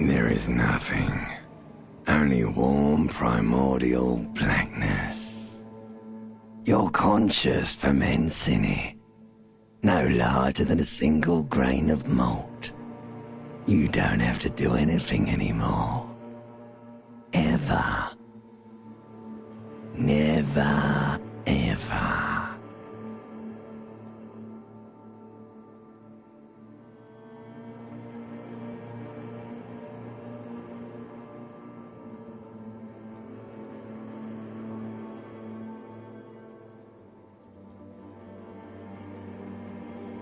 There is nothing. Only warm primordial blackness. Your conscious ferments in it. No larger than a single grain of malt. You don't have to do anything anymore. Ever. Never, ever.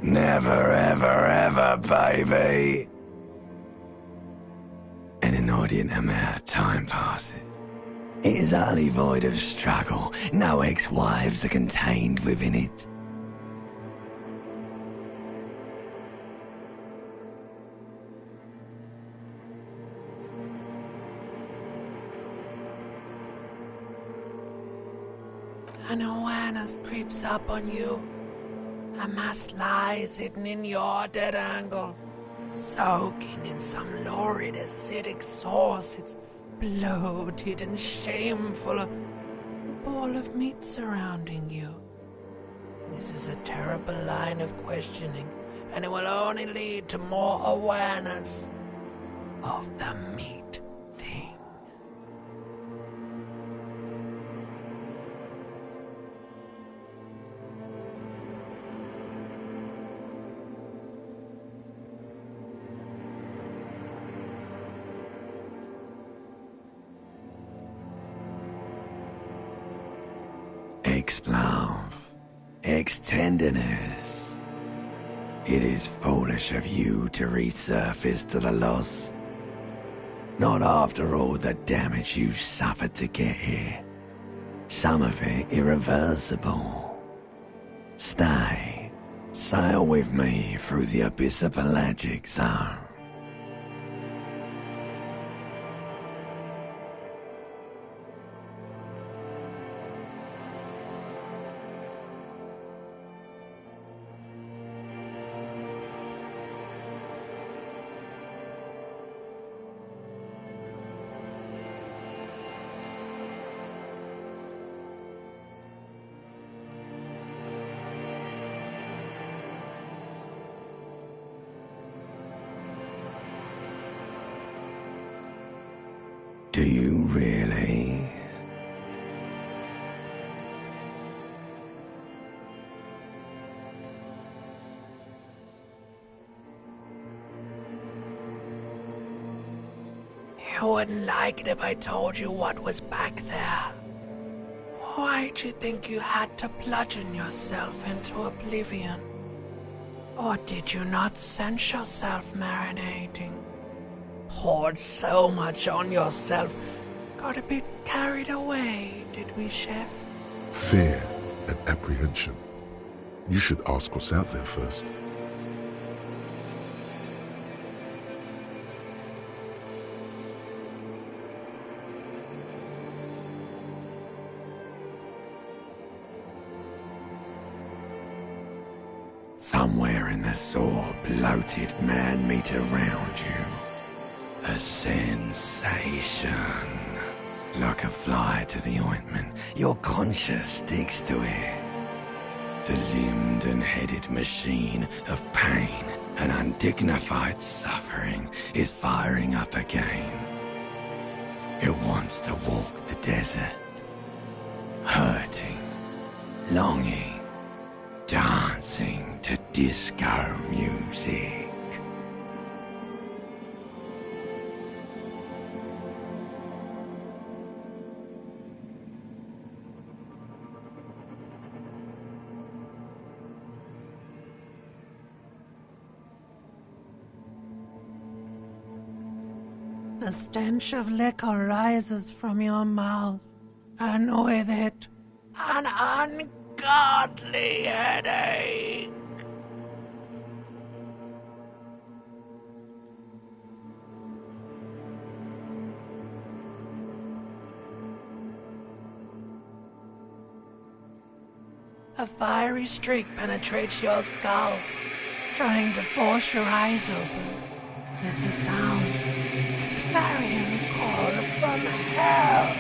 Never, ever, ever, baby. An inordinate amount of time passes. It is utterly void of struggle. No ex-wives are contained within it. An awareness creeps up on you. A mass lies hidden in your dead angle, soaking in some lurid acidic source. It's bloated and shameful, a ball of meat surrounding you. This is a terrible line of questioning, and it will only lead to more awareness of the meat thing. Ex-love, ex-tenderness. It is foolish of you to resurface to the loss. Not after all the damage you suffered to get here. Some of it irreversible. Stay. Sail with me through the abyss of pelagic zone. Do you really? You wouldn't like it if I told you what was back there. Why'd you think you had to bludgeon yourself into oblivion? Or did you not sense yourself marinating? Poured so much on yourself. Got a bit carried away, did we, Chef? Fear and apprehension. You should ask what's out there first. Somewhere in the sore, bloated man-meat around you. A sensation. Like a fly to the ointment, your conscience sticks to it. The limbed and headed machine of pain and undignified suffering is firing up again. It wants to walk the desert. Hurting, longing, dancing to disco music. The stench of liquor rises from your mouth, and with it, an ungodly headache. A fiery streak penetrates your skull, trying to force your eyes open. It's a sound, a clarion call from hell.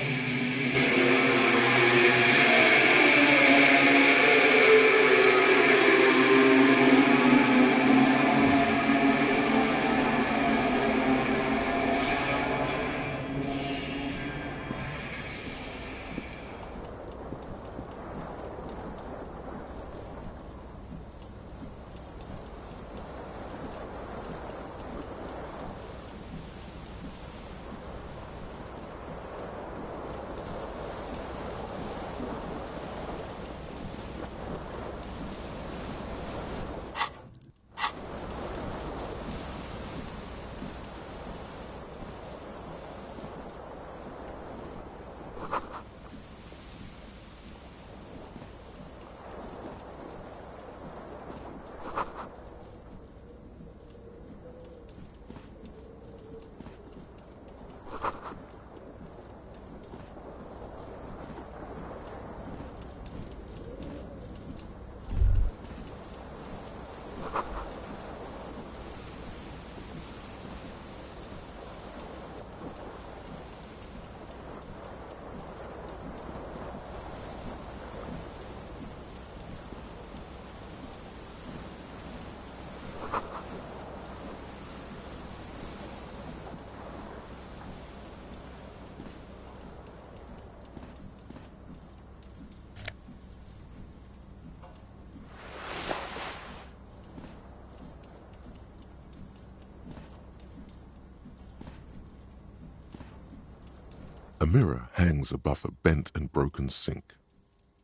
A mirror hangs above a bent and broken sink.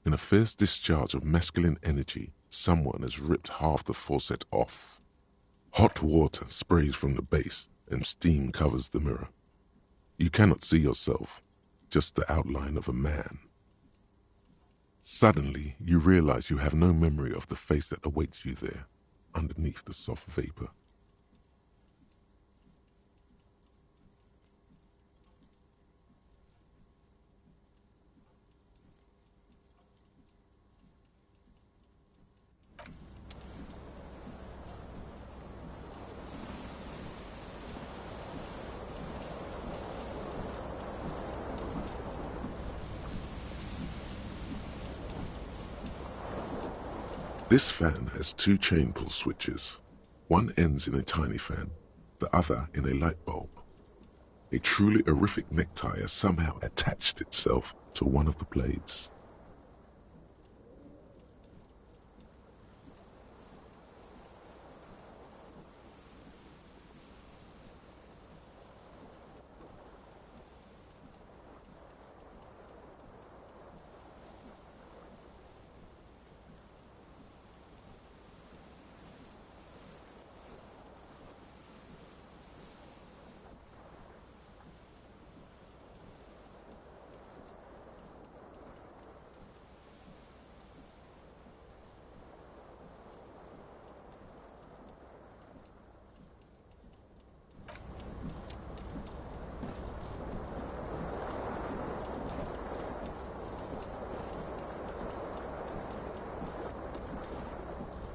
In a fierce discharge of masculine energy, someone has ripped half the faucet off. Hot water sprays from the base and steam covers the mirror. You cannot see yourself, just the outline of a man. Suddenly, you realize you have no memory of the face that awaits you there, underneath the soft vapor. This fan has two chain pull switches. One ends in a tiny fan, the other in a light bulb. A truly horrific necktie has somehow attached itself to one of the blades.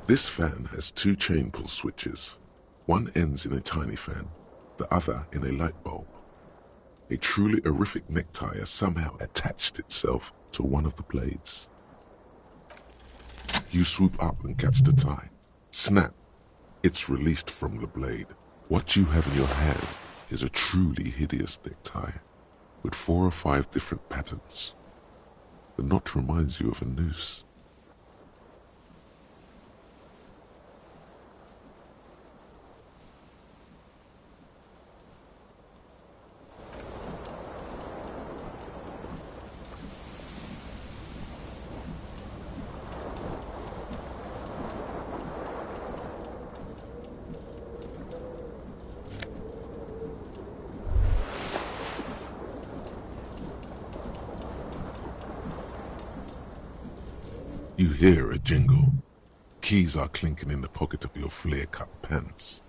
This fan has two chain pull switches. One ends in a tiny fan, the other in a light bulb. A truly horrific necktie has somehow attached itself to one of the blades. You swoop up and catch the tie. Snap! It's released from the blade. What you have in your hand is a truly hideous necktie, with 4 or 5 different patterns. The knot reminds you of a noose. You hear a jingle. Keys are clinking in the pocket of your flare-cut pants.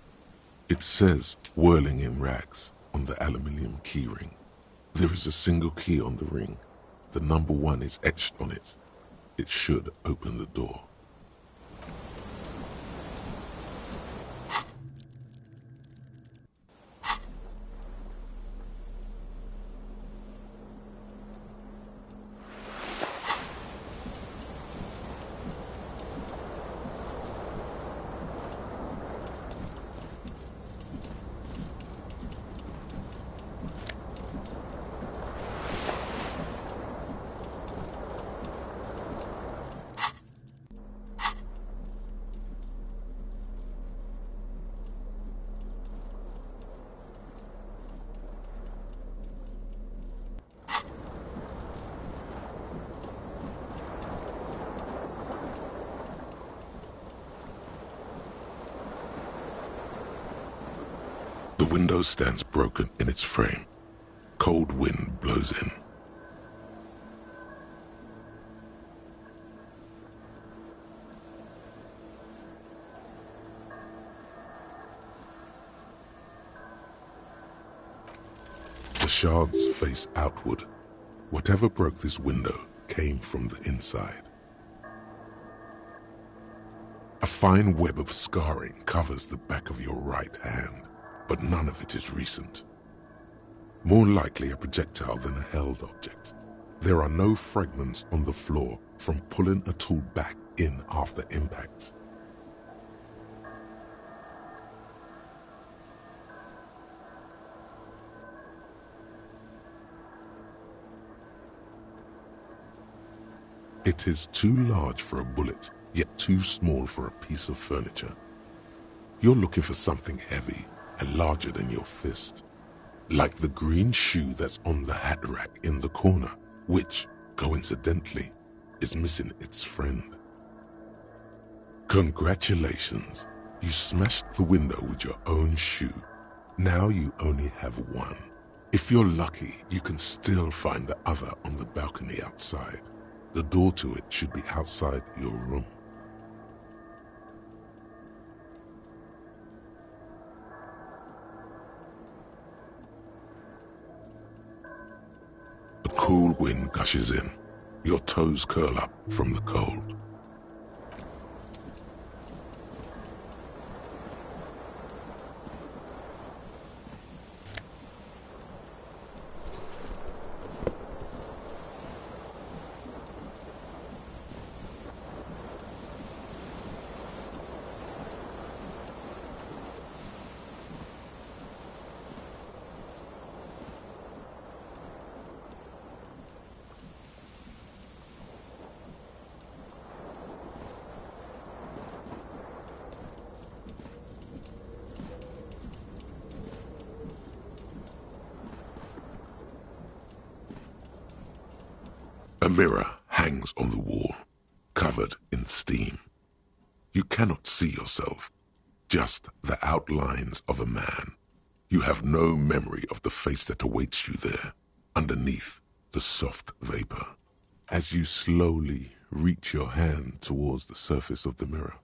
It says, whirling in rags, on the aluminium key ring. There is a single key on the ring. The number 1 is etched on it. It should open the door. The window stands broken in its frame. Cold wind blows in. The shards face outward. Whatever broke this window came from the inside. A fine web of scarring covers the back of your right hand, but none of it is recent. More likely a projectile than a held object. There are no fragments on the floor from pulling a tool back in after impact. It is too large for a bullet, yet too small for a piece of furniture. You're looking for something heavy and larger than your fist, like the green shoe that's on the hat rack in the corner, which, coincidentally, is missing its friend. Congratulations, you smashed the window with your own shoe. Now you only have one. If you're lucky, you can still find the other on the balcony outside. The door to it should be outside your room. A cool wind gushes in. Your toes curl up from the cold. A mirror hangs on the wall, covered in steam. You cannot see yourself, just the outlines of a man. You have no memory of the face that awaits you there, underneath the soft vapor. As you slowly reach your hand towards the surface of the mirror.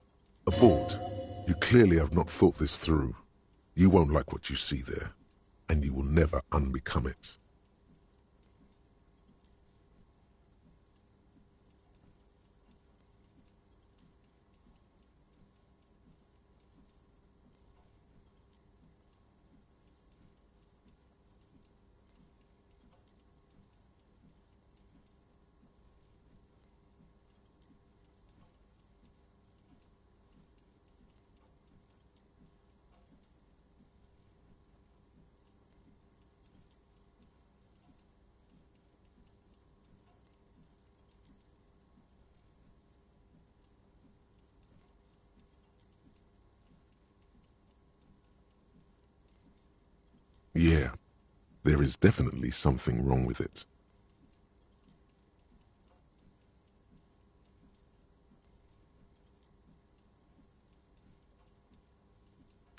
Abort. You clearly have not thought this through. You won't like what you see there, and you will never unbecome it. Yeah, there is definitely something wrong with it.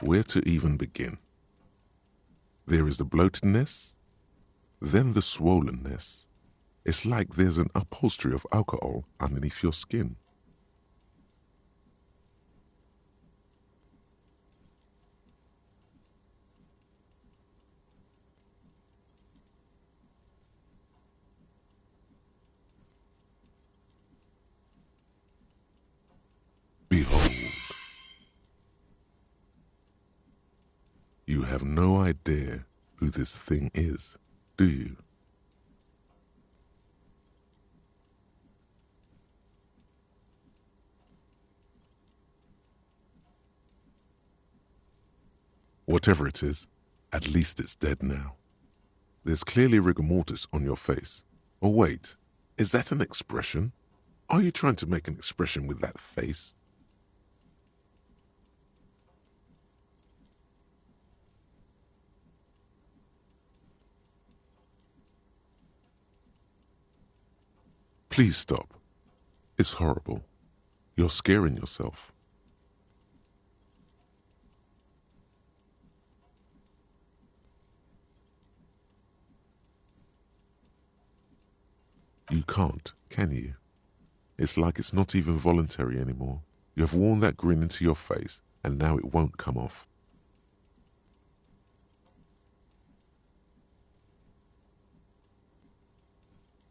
Where to even begin? There is the bloatedness, then the swollenness. It's like there's an upholstery of alcohol underneath your skin. Behold. You have no idea who this thing is, do you? Whatever it is, at least it's dead now. There's clearly rigor mortis on your face. Oh wait, is that an expression? Are you trying to make an expression with that face? Please stop. It's horrible. You're scaring yourself. You can't, can you? It's like it's not even voluntary anymore. You have worn that grin into your face, and now it won't come off.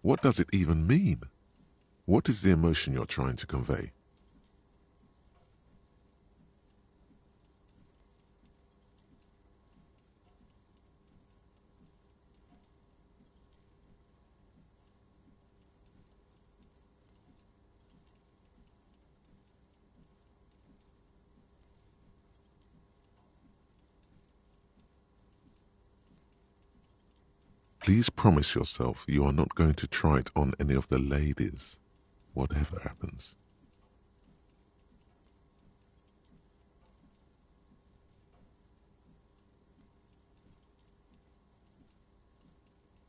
What does it even mean? What is the emotion you're trying to convey? Please promise yourself you are not going to try it on any of the ladies, whatever happens.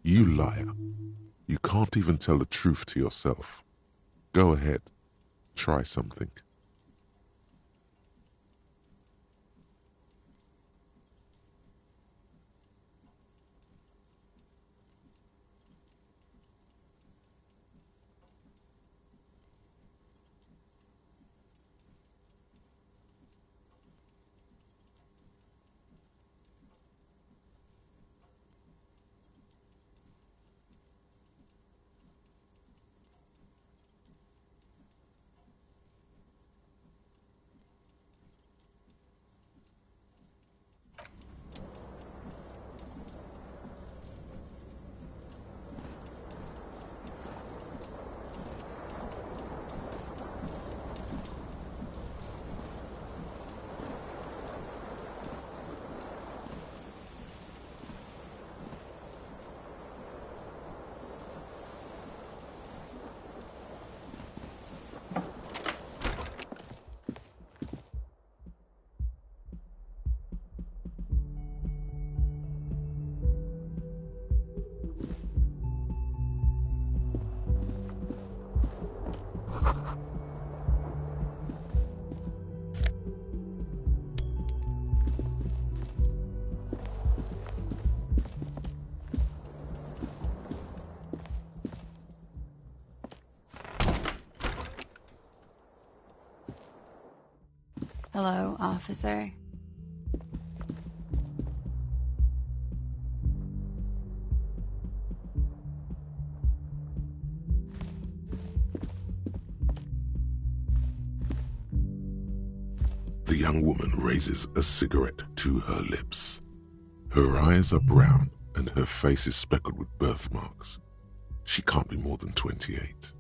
You liar. You can't even tell the truth to yourself. Go ahead. Try something. Hello, officer. The young woman raises a cigarette to her lips. Her eyes are brown and her face is speckled with birthmarks. She can't be more than 28.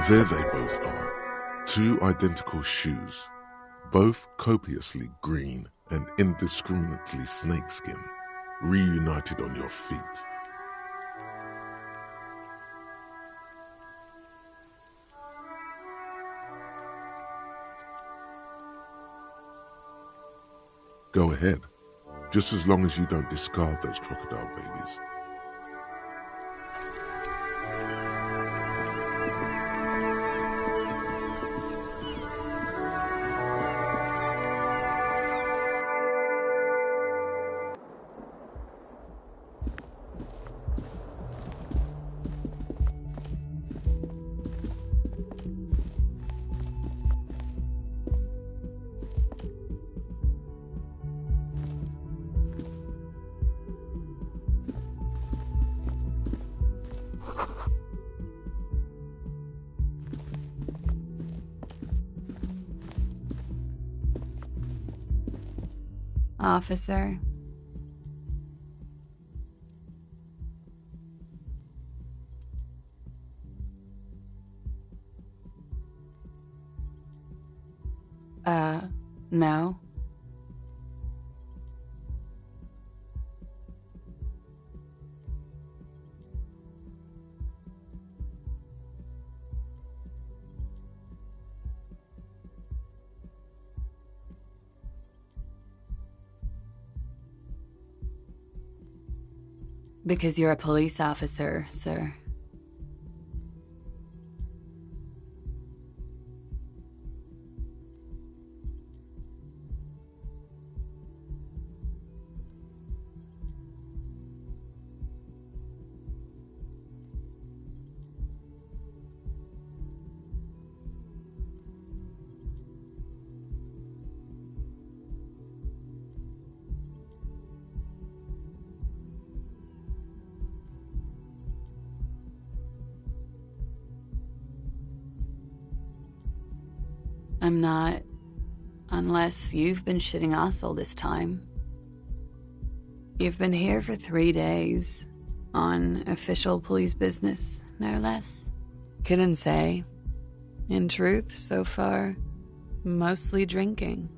There they both are, two identical shoes, both copiously green and indiscriminately snakeskin, reunited on your feet. Go ahead, just as long as you don't discard those crocodile babies. officer. No. Because you're a police officer, sir. I'm not, unless you've been shitting us all this time. You've been here for 3 days, on official police business, no less. Couldn't say. In truth, so far, mostly drinking.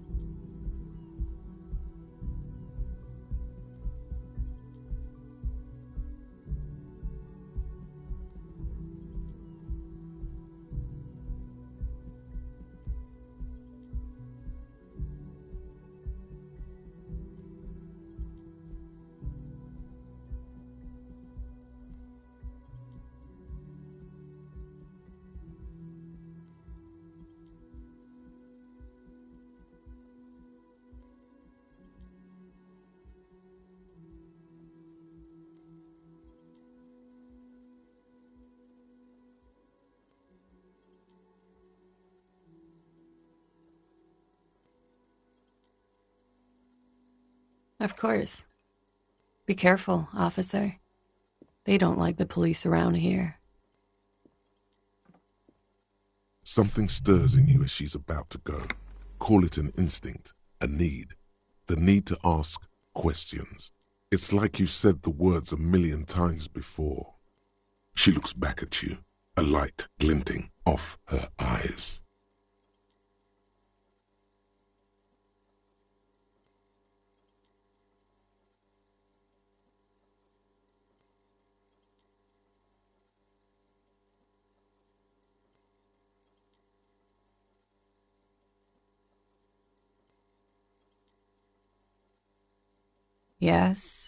Of course. Be careful, officer. They don't like the police around here. Something stirs in you as she's about to go. Call it an instinct, a need. The need to ask questions. It's like you said the words 1,000,000 times before. She looks back at you, a light glinting off her eyes. Yes?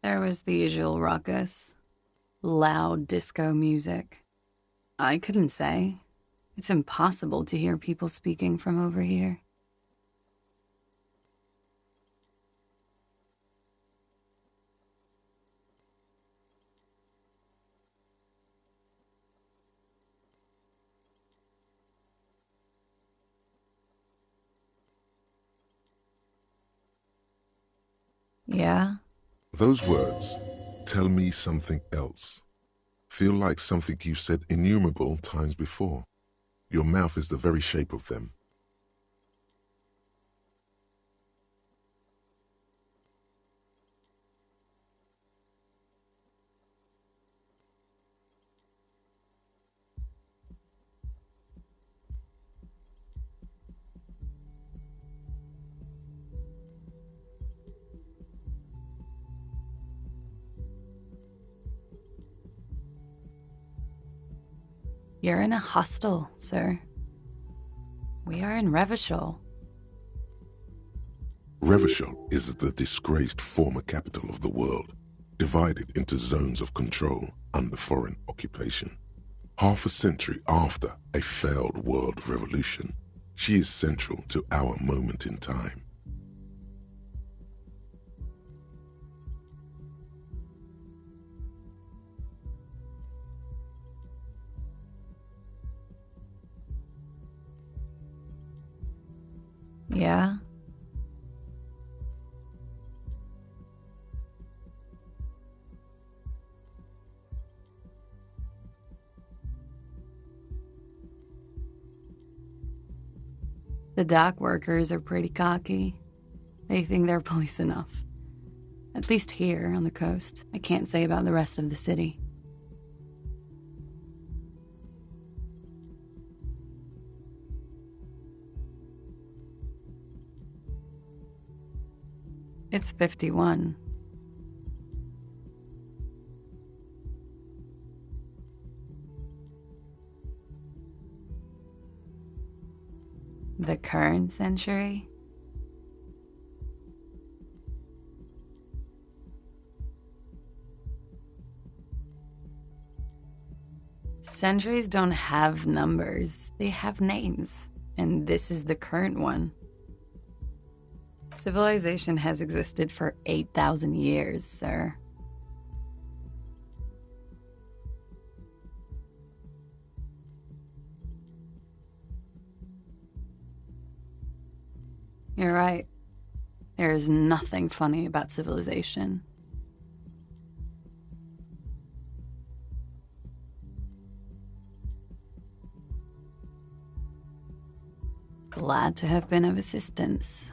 There was the usual ruckus. Loud disco music. I couldn't say. It's impossible to hear people speaking from over here. Yeah? Those words tell me something else. Feel like something you said innumerable times before. Your mouth is the very shape of them. You're in a hostel, sir. We are in Revachol. Revachol is the disgraced former capital of the world, divided into zones of control under foreign occupation. Half a century after a failed world revolution, She is central to our moment in time. Yeah? The dock workers are pretty cocky. They think they're police enough. At least here on the coast. I can't say about the rest of the city. It's 51. The current century? Centuries don't have numbers, they have names, and this is the current one. Civilization has existed for 8,000 years, sir. You're right. There is nothing funny about civilization. Glad to have been of assistance.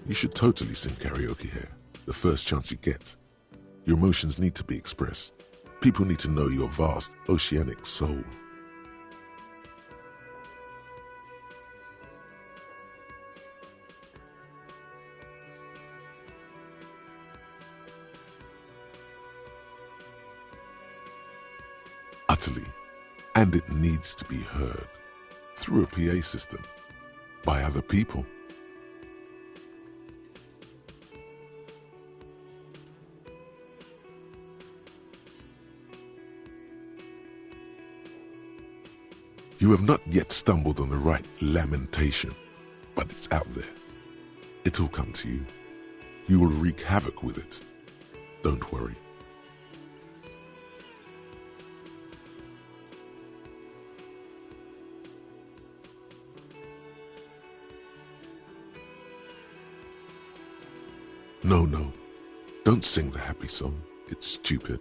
You should totally sing karaoke here, the first chance you get. Your emotions need to be expressed. People need to know your vast, oceanic soul. Utterly. And it needs to be heard. Through a PA system. By other people. You have not yet stumbled on the right lamentation, but it's out there. It'll come to you. You will wreak havoc with it. Don't worry. No. Don't sing the happy song. It's stupid.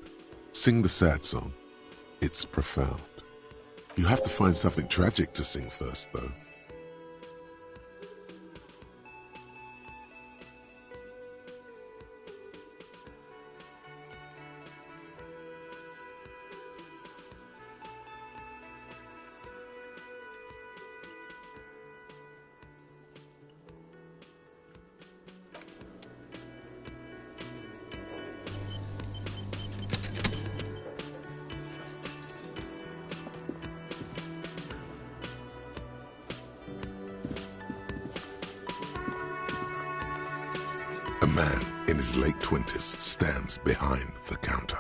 Sing the sad song. It's profound. You have to find something tragic to sing first, though. A man in his late 20s stands behind the counter,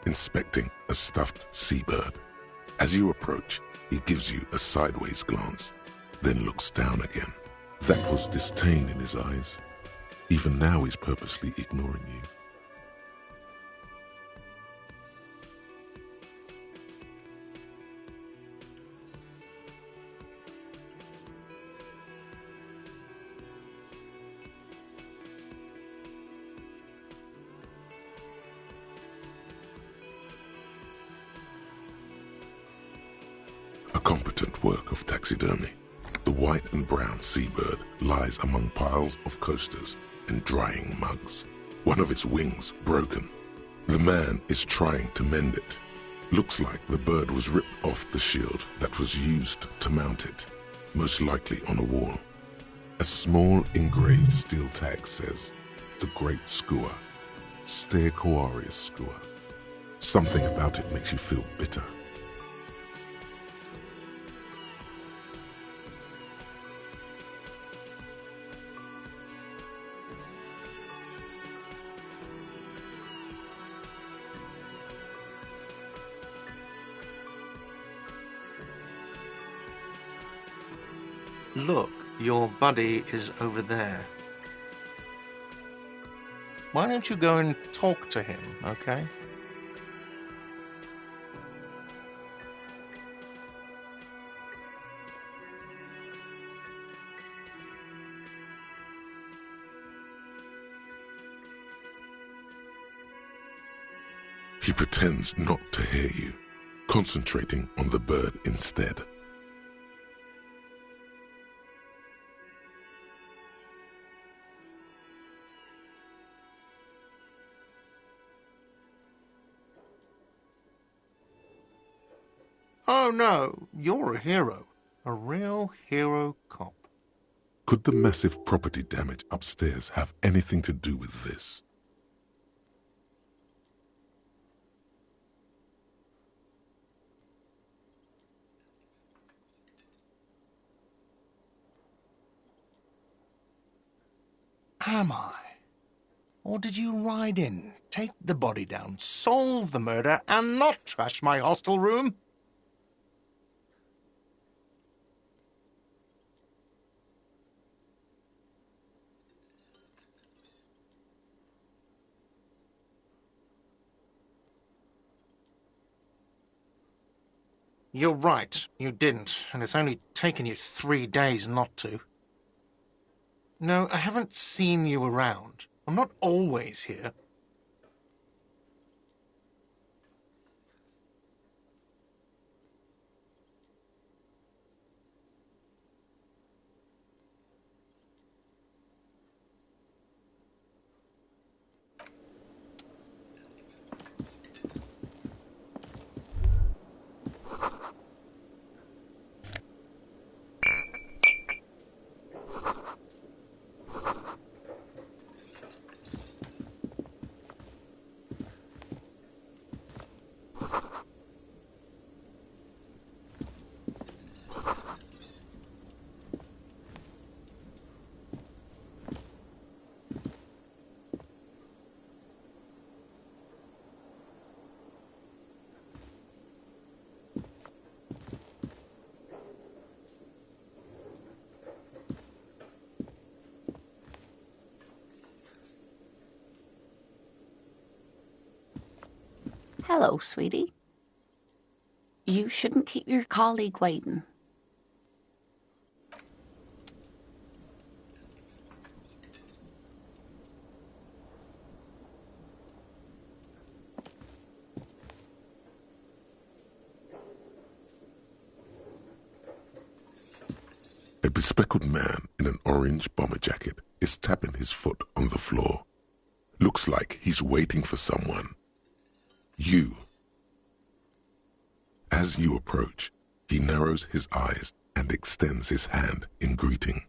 inspecting a stuffed seabird. As you approach, he gives you a sideways glance, then looks down again. That was disdain in his eyes. Even now he's purposely ignoring you. impotent work of taxidermy. The white and brown seabird lies among piles of coasters and drying mugs, one of its wings broken. The man is trying to mend it. Looks like the bird was ripped off the shield that was used to mount it, most likely on a wall. A small engraved steel tag says, "The Great Skua, Ste Koarius Skua." Something about it makes you feel bitter. Look, your buddy is over there. Why don't you go and talk to him, okay? He pretends not to hear you, concentrating on the bird instead. Oh no, you're a hero. A real hero cop. Could the massive property damage upstairs have anything to do with this? Am I? Or did you ride in, take the body down, solve the murder, and not trash my hostel room? You're right, you didn't, and it's only taken you 3 days not to. No, I haven't seen you around. I'm not always here. Hello, sweetie. You shouldn't keep your colleague waiting. A bespectacled man in an orange bomber jacket is tapping his foot on the floor. Looks like he's waiting for someone. You. As you approach, he narrows his eyes and extends his hand in greeting.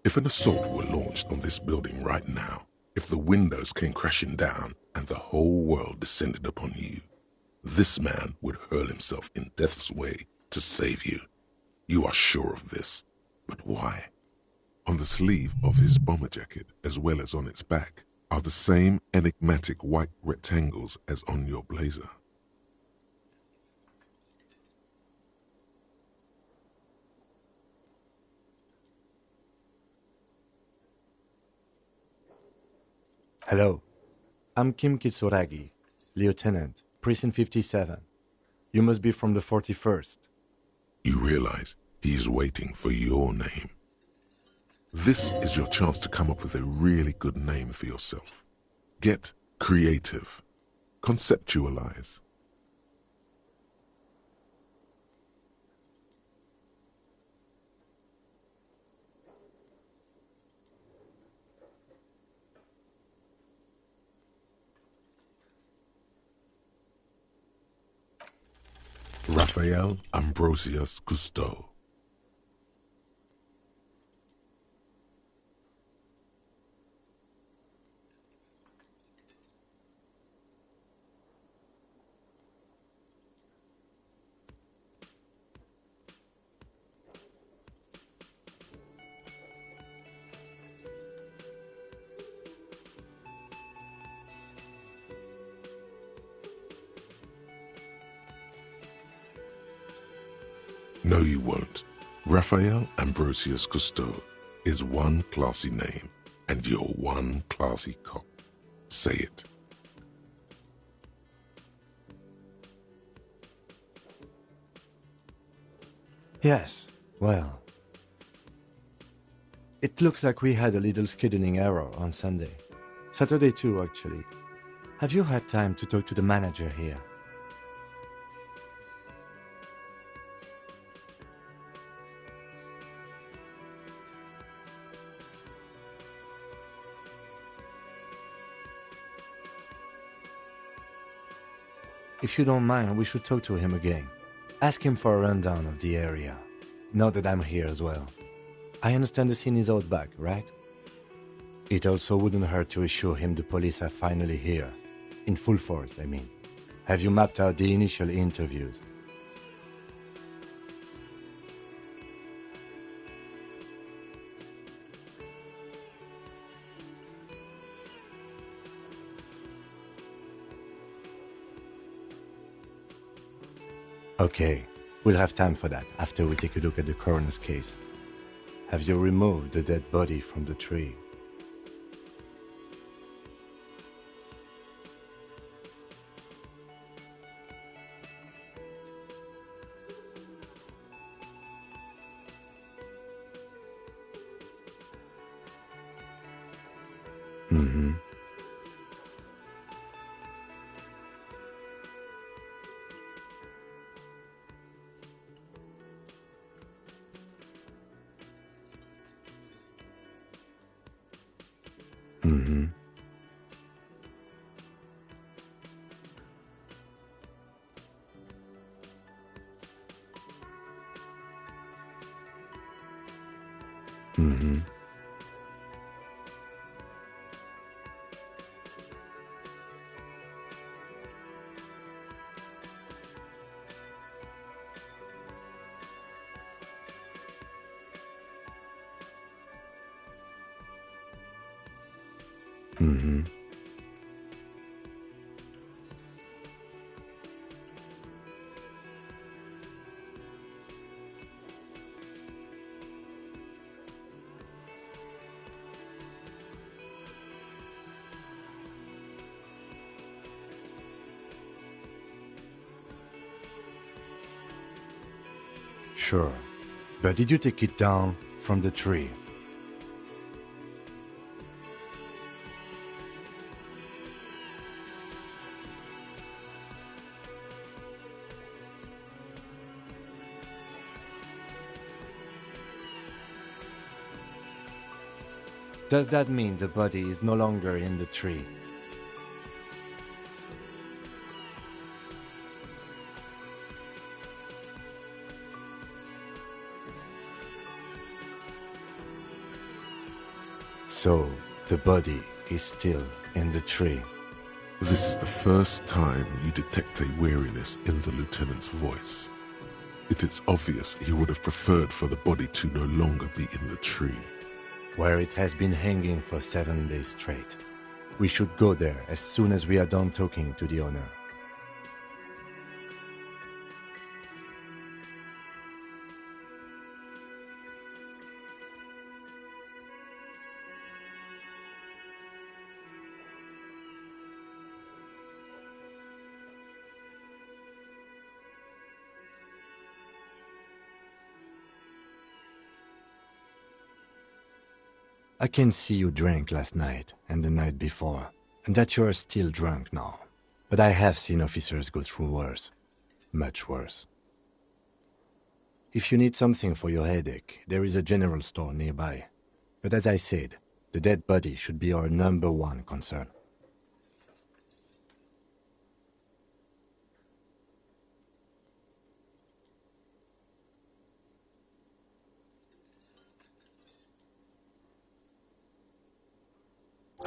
If an assault were launched on this building right now, if the windows came crashing down and the whole world descended upon you, this man would hurl himself in death's way to save you. You are sure of this, but why? On the sleeve of his bomber jacket, as well as on its back, are the same enigmatic white rectangles as on your blazer. Hello, I'm Kim Kitsuragi, Lieutenant, Precinct 57. You must be from the 41st. You realize he's waiting for your name. This is your chance to come up with a really good name for yourself. Get creative. Conceptualize. Raphael Ambrosius Cousteau. No, you won't. Raphael Ambrosius Cousteau is one classy name, and you're one classy cop. Say it. Yes, well. It looks like we had a little scheduling error on Sunday. Saturday too, actually. Have you had time to talk to the manager here? If you don't mind, we should talk to him again. Ask him for a rundown of the area. Now that I'm here as well. I understand the scene is out back, right? It also wouldn't hurt to assure him the police are finally here. In full force, I mean. Have you mapped out the initial interviews? Okay, we'll have time for that after we take a look at the coroner's case. Have you removed the dead body from the tree? Mm-hmm. Mm-hmm. Mm-hmm. Mm-hmm. Sure. But did you take it down from the tree? Does that mean the body is no longer in the tree? So, the body is still in the tree. This is the first time you detect a weariness in the lieutenant's voice. It is obvious he would have preferred for the body to no longer be in the tree. Where it has been hanging for 7 days straight. We should go there as soon as we are done talking to the owner. I can see you drank last night and the night before, and that you are still drunk now. But I have seen officers go through worse. Much worse. If you need something for your headache, there is a general store nearby. But as I said, the dead body should be our #1 concern.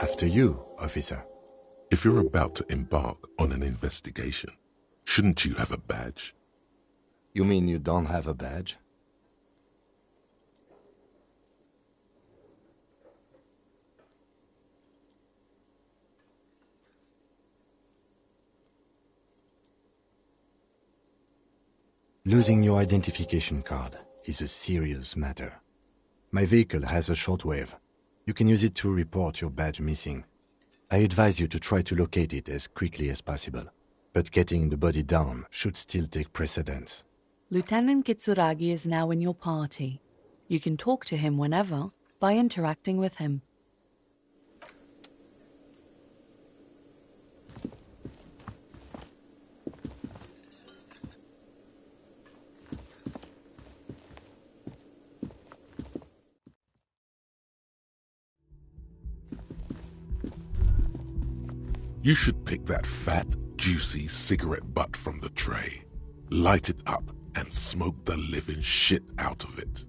After you, officer. If you're about to embark on an investigation, shouldn't you have a badge? You mean you don't have a badge? Losing your identification card is a serious matter. My vehicle has a shortwave. You can use it to report your badge missing. I advise you to try to locate it as quickly as possible, but getting the body down should still take precedence. Lieutenant Kitsuragi is now in your party. You can talk to him whenever by interacting with him. You should pick that fat, juicy cigarette butt from the tray, light it up, and smoke the living shit out of it.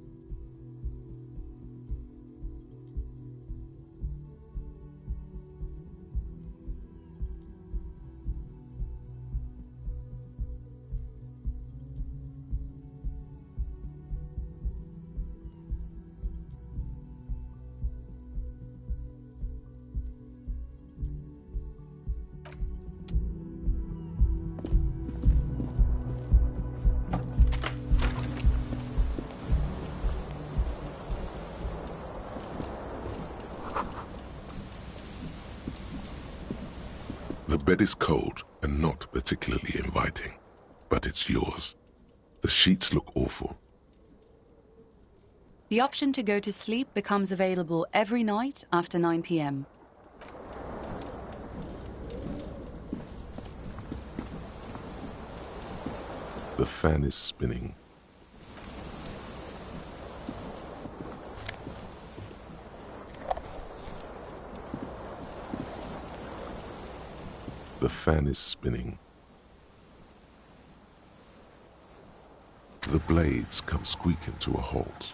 The bed is cold and not particularly inviting, but it's yours. The sheets look awful. The option to go to sleep becomes available every night after 9 p.m. The fan is spinning. The fan is spinning. The blades come squeaking to a halt.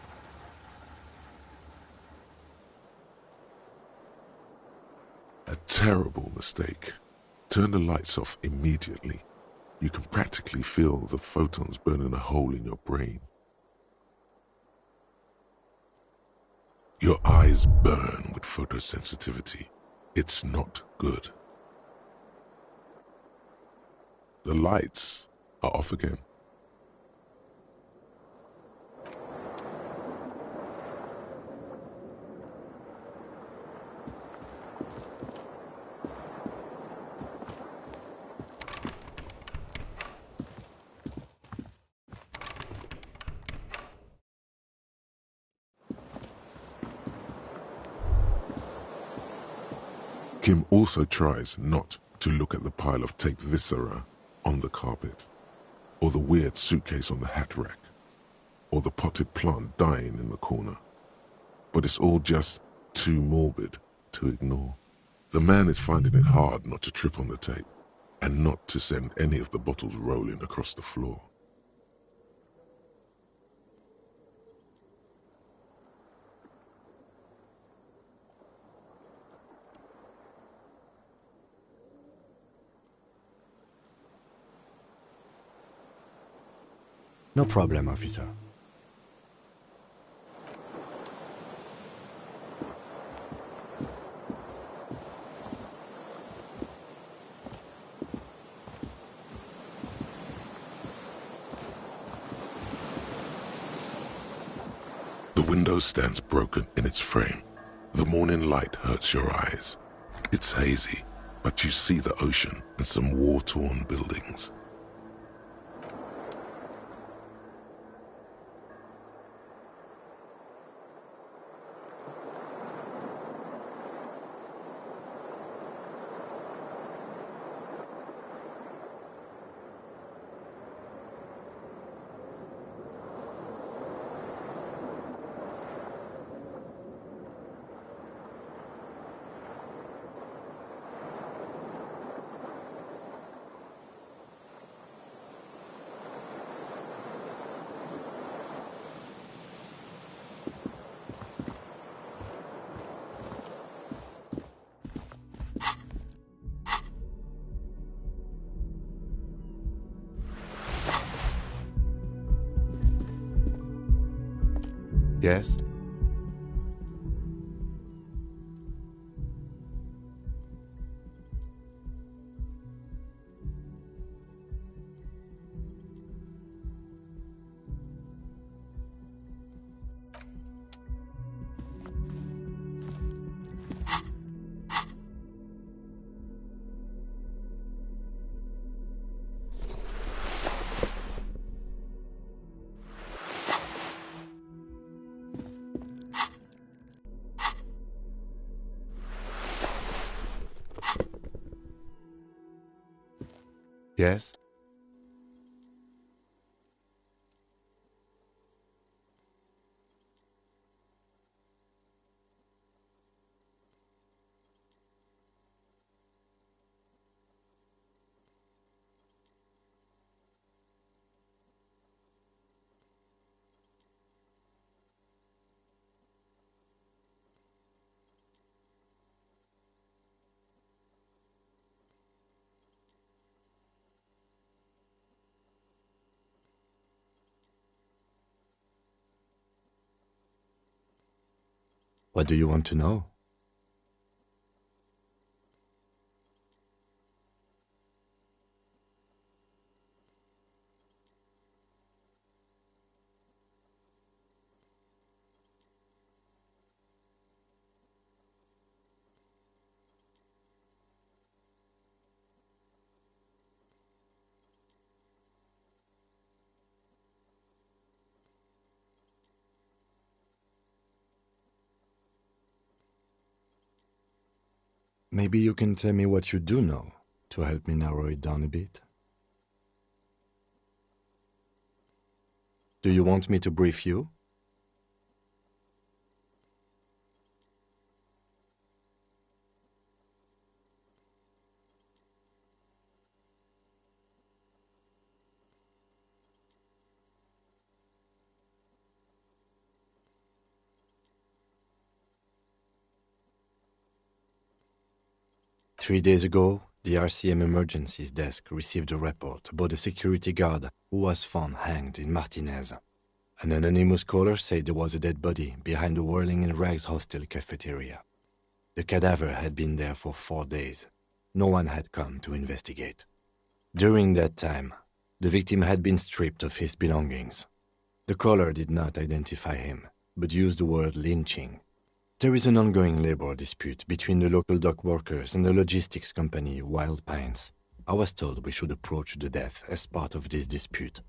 A terrible mistake. Turn the lights off immediately. You can practically feel the photons burning a hole in your brain. Your eyes burn with photosensitivity. It's not good. The lights are off again. Kim also tries not to look at the pile of taped viscera on the carpet, or the weird suitcase on the hat rack, or the potted plant dying in the corner. But it's all just too morbid to ignore. The man is finding it hard not to trip on the tape, and not to send any of the bottles rolling across the floor. No problem, officer. The window stands broken in its frame. The morning light hurts your eyes. It's hazy, but you see the ocean and some war-torn buildings. Yes? Yes? What do you want to know? Maybe you can tell me what you do know to help me narrow it down a bit. Do you want me to brief you? Three days ago, the RCM Emergencies Desk received a report about a security guard who was found hanged in Martinez. An anonymous caller said there was a dead body behind the Whirling in Rags hostel cafeteria. The cadaver had been there for 4 days. No one had come to investigate. During that time, the victim had been stripped of his belongings. The caller did not identify him, but used the word lynching. There is an ongoing labor dispute between the local dock workers and the logistics company Wild Pines. I was told we should approach the death as part of this dispute.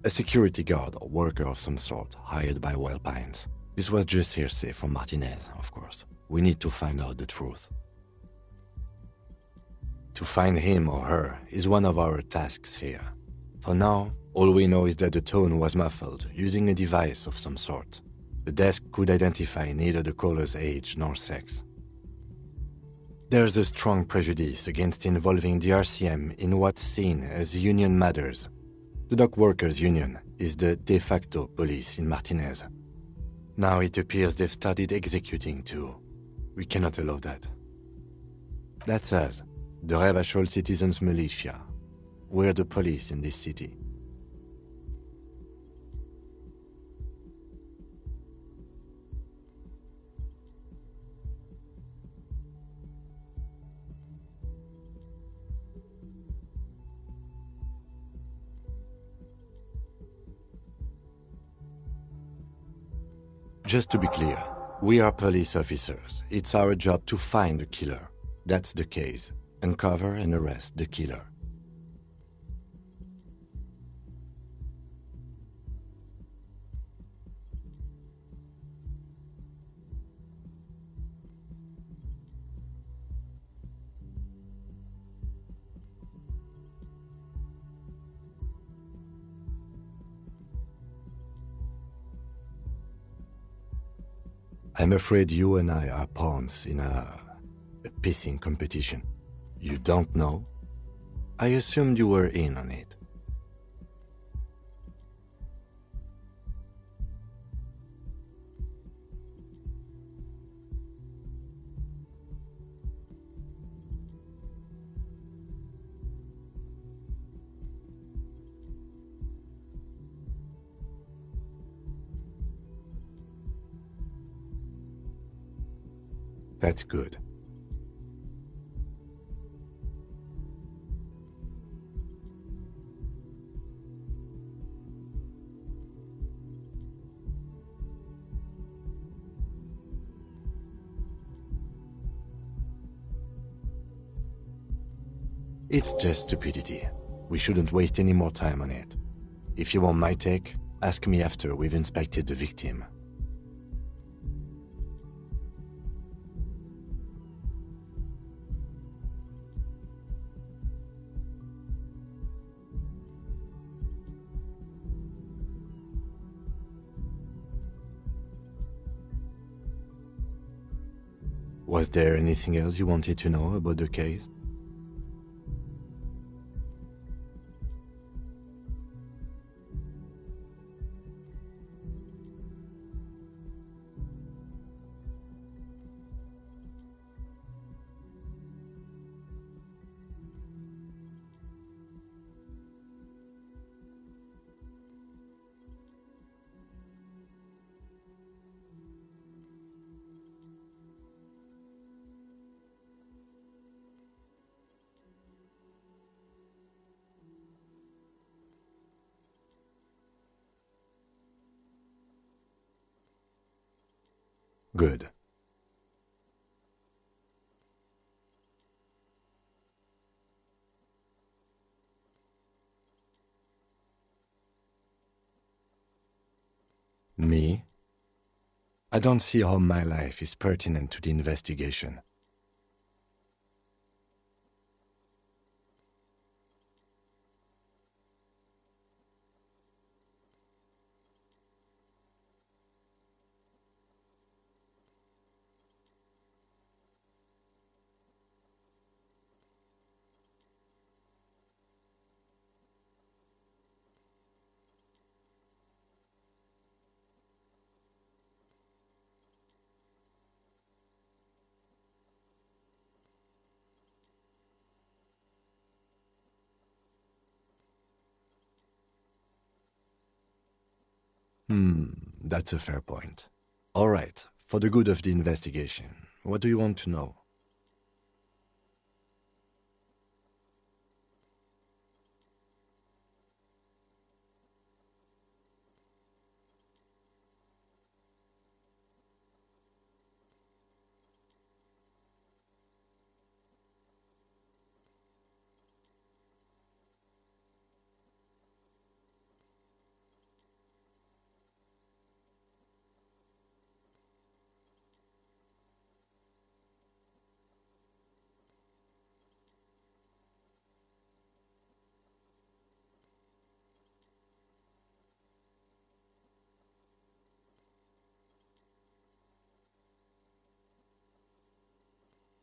A security guard or worker of some sort, hired by Wild Pines. This was just hearsay from Martinez, of course. We need to find out the truth. To find him or her is one of our tasks here. For now, all we know is that the tone was muffled, using a device of some sort. The desk could identify neither the caller's age nor sex. There's a strong prejudice against involving the RCM in what's seen as union matters. The Dock Workers Union is the de facto police in Martinez. Now it appears they've started executing too. We cannot allow that. That's us, the Revachol Citizens Militia. We're the police in this city. Just to be clear, we are police officers. It's our job to find the killer. That's the case. Uncover and arrest the killer. I'm afraid you and I are pawns in a pissing competition. You don't know? I assumed you were in on it. That's good. It's just stupidity. We shouldn't waste any more time on it. If you want my take, ask me after we've inspected the victim. Was there anything else you wanted to know about the case? Good. Me? I don't see how my life is pertinent to the investigation. That's a fair point. All right, for the good of the investigation, what do you want to know?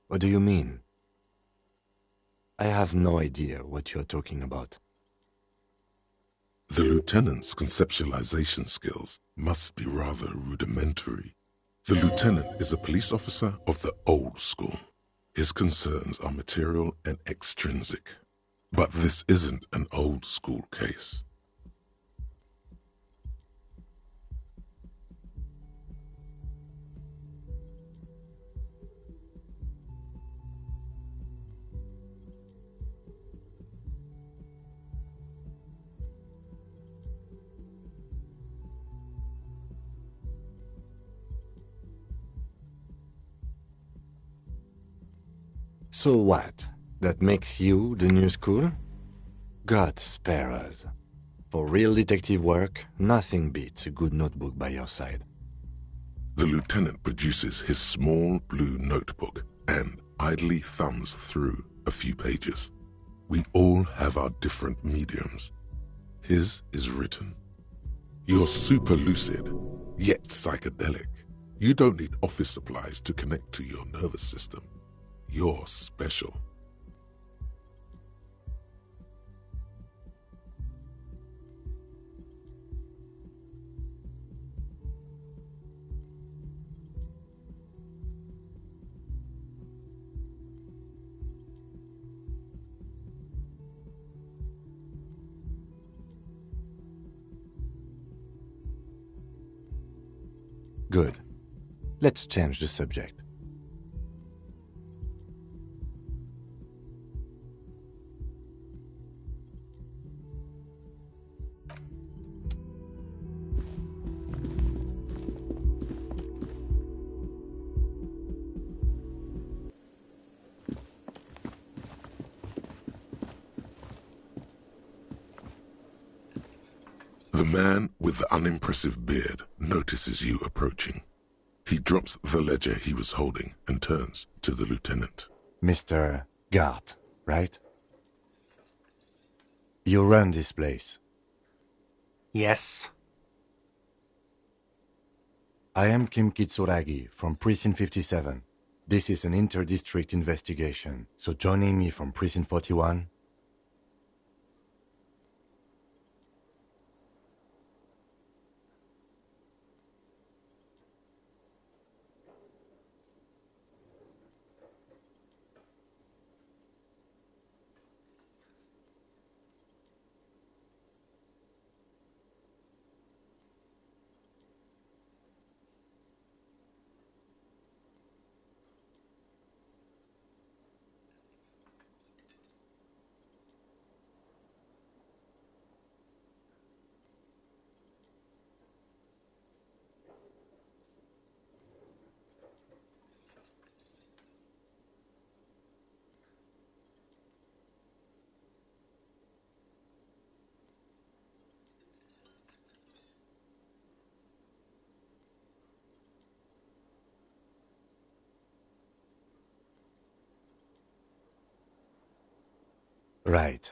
What do you mean? I have no idea what you're talking about. The lieutenant's conceptualization skills must be rather rudimentary. The lieutenant is a police officer of the old school. His concerns are material and extrinsic. But this isn't an old school case. So what? That makes you the new school? God spare us. For real detective work, nothing beats a good notebook by your side. The lieutenant produces his small blue notebook and idly thumbs through a few pages. We all have our different mediums. His is written. You're super lucid, yet psychedelic. You don't need office supplies to connect to your nervous system. You're special. Good. Let's change the subject. The man with the unimpressive beard notices you approaching. He drops the ledger he was holding and turns to the lieutenant. Mr. Gart, right? You run this place. Yes. I am Kim Kitsuragi from Precinct 57. This is an inter-district investigation, so joining me from Precinct 41... Right.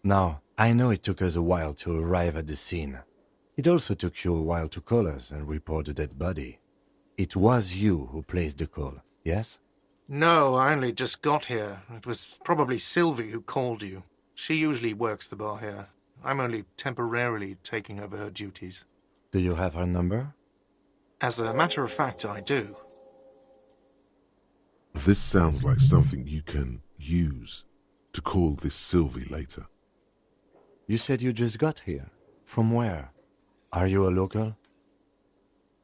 Now, I know it took us a while to arrive at the scene. It also took you a while to call us and report the dead body. It was you who placed the call, yes? No, I only just got here. It was probably Sylvie who called you. She usually works the bar here. I'm only temporarily taking over her duties. Do you have her number? As a matter of fact, I do. This sounds like something you can use to call this Sylvie later. You said you just got here. From where? Are you a local?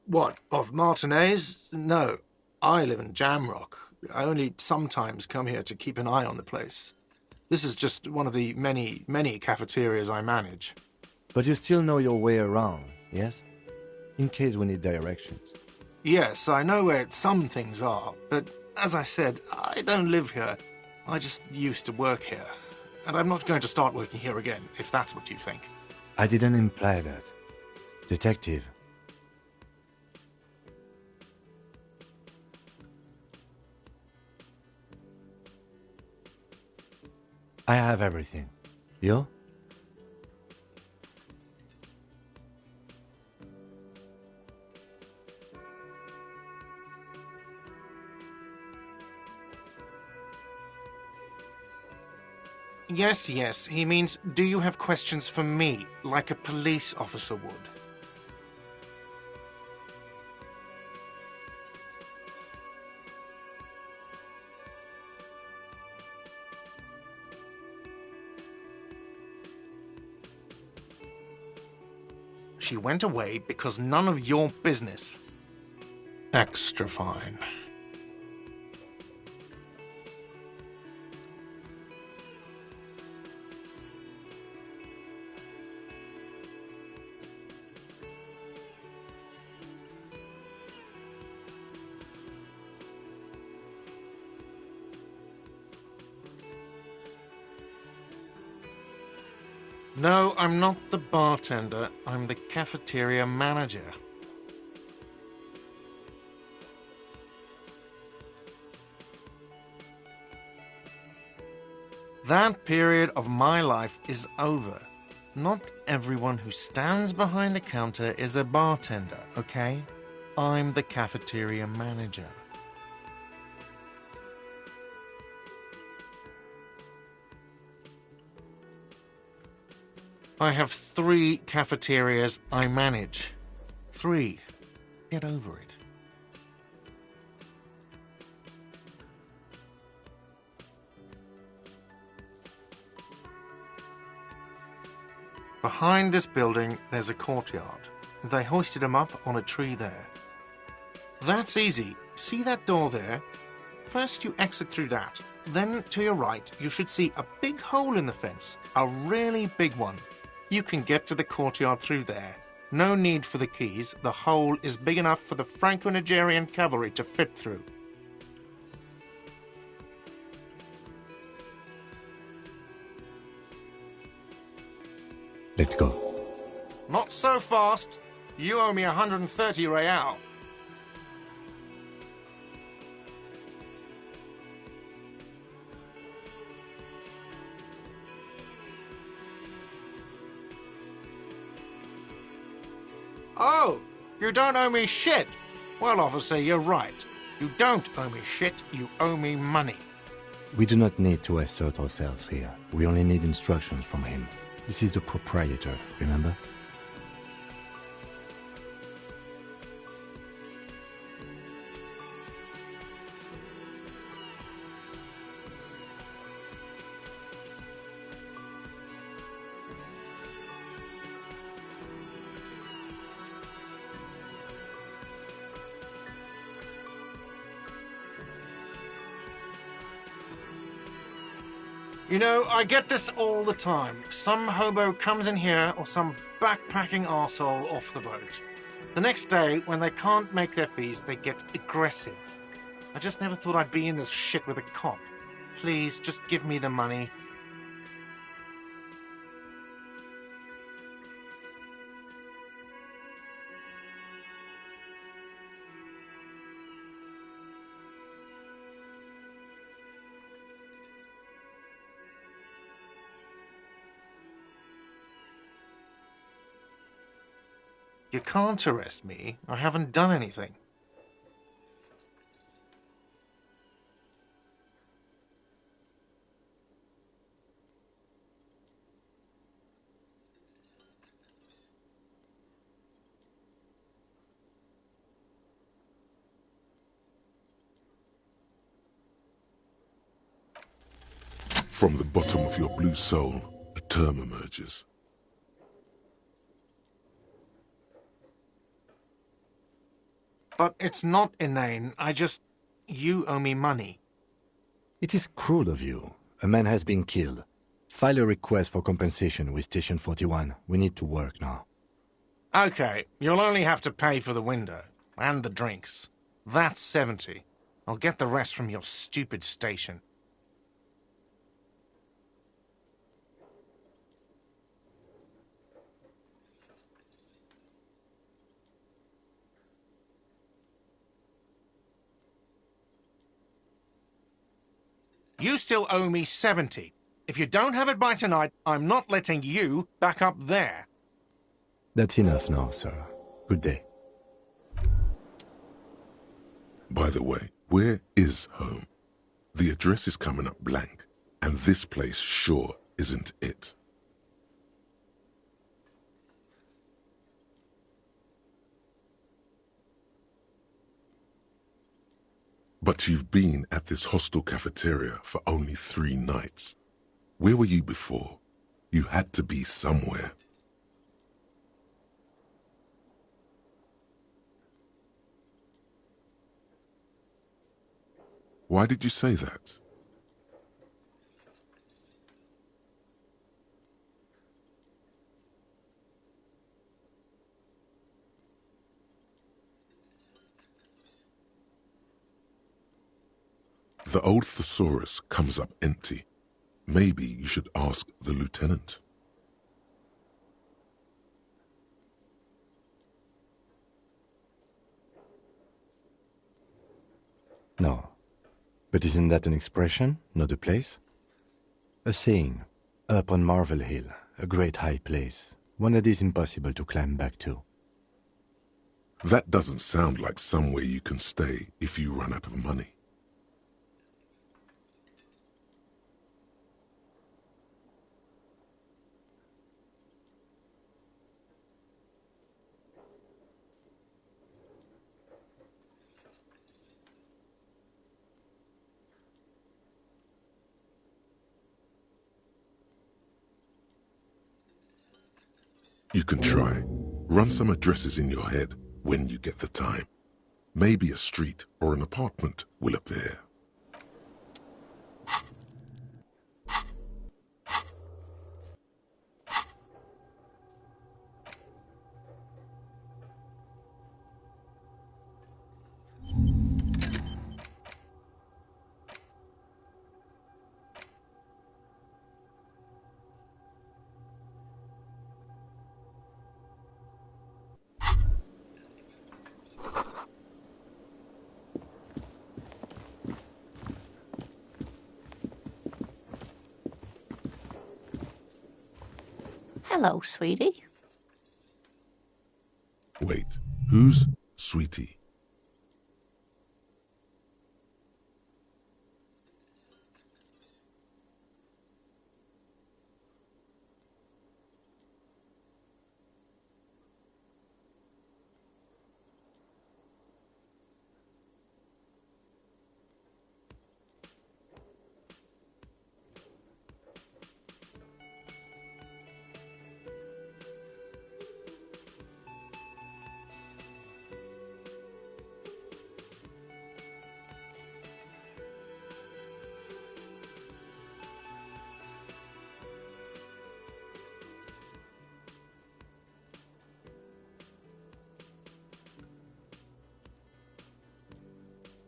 What, of Martinez? No, I live in Jamrock. I only sometimes come here to keep an eye on the place. This is just one of the many, many cafeterias I manage. But you still know your way around, yes? In case we need directions. Yes, I know where some things are, but as I said, I don't live here. I just used to work here. And I'm not going to start working here again, if that's what you think. I didn't imply that. Detective. I have everything. You? Yes, yes. He means, do you have questions for me, like a police officer would? She went away because none of your business. Extra fine. No, I'm not the bartender. I'm the cafeteria manager. That period of my life is over. Not everyone who stands behind a counter is a bartender, okay? I'm the cafeteria manager. I have 3 cafeterias I manage. 3. Get over it. Behind this building, there's a courtyard. They hoisted him up on a tree there. That's easy. See that door there? First you exit through that. Then to your right, you should see a big hole in the fence. A really big one. You can get to the courtyard through there. No need for the keys. The hole is big enough for the Franco-Nigerian cavalry to fit through. Let's go. Not so fast. You owe me 130 real. Oh, you don't owe me shit. Well, officer, you're right. You don't owe me shit, you owe me money. We do not need to assert ourselves here. We only need instructions from him. This is the proprietor, remember? You know, I get this all the time. Some hobo comes in here or some backpacking arsehole off the boat. The next day, when they can't make their fees, they get aggressive. I just never thought I'd be in this shit with a cop. Please, just give me the money. You can't arrest me. I haven't done anything. From the bottom of your blue soul, a term emerges. But it's not inane. You owe me money. It is cruel of you. A man has been killed. File a request for compensation with Station 41. We need to work now. Okay, you'll only have to pay for the window. And the drinks. That's 70. I'll get the rest from your stupid station. You still owe me 70. If you don't have it by tonight, I'm not letting you back up there. That's enough now, sir. Good day. By the way, where is home? The address is coming up blank, and this place sure isn't it. But you've been at this hostel cafeteria for only 3 nights. Where were you before? You had to be somewhere. Why did you say that? The old thesaurus comes up empty. Maybe you should ask the lieutenant. No. But isn't that an expression, not a place? A saying, up on Marvel Hill, a great high place, one that is impossible to climb back to. That doesn't sound like somewhere you can stay if you run out of money. You can try. Run some addresses in your head when you get the time. Maybe a street or an apartment will appear. Hello, sweetie. Wait, who's Sweetie?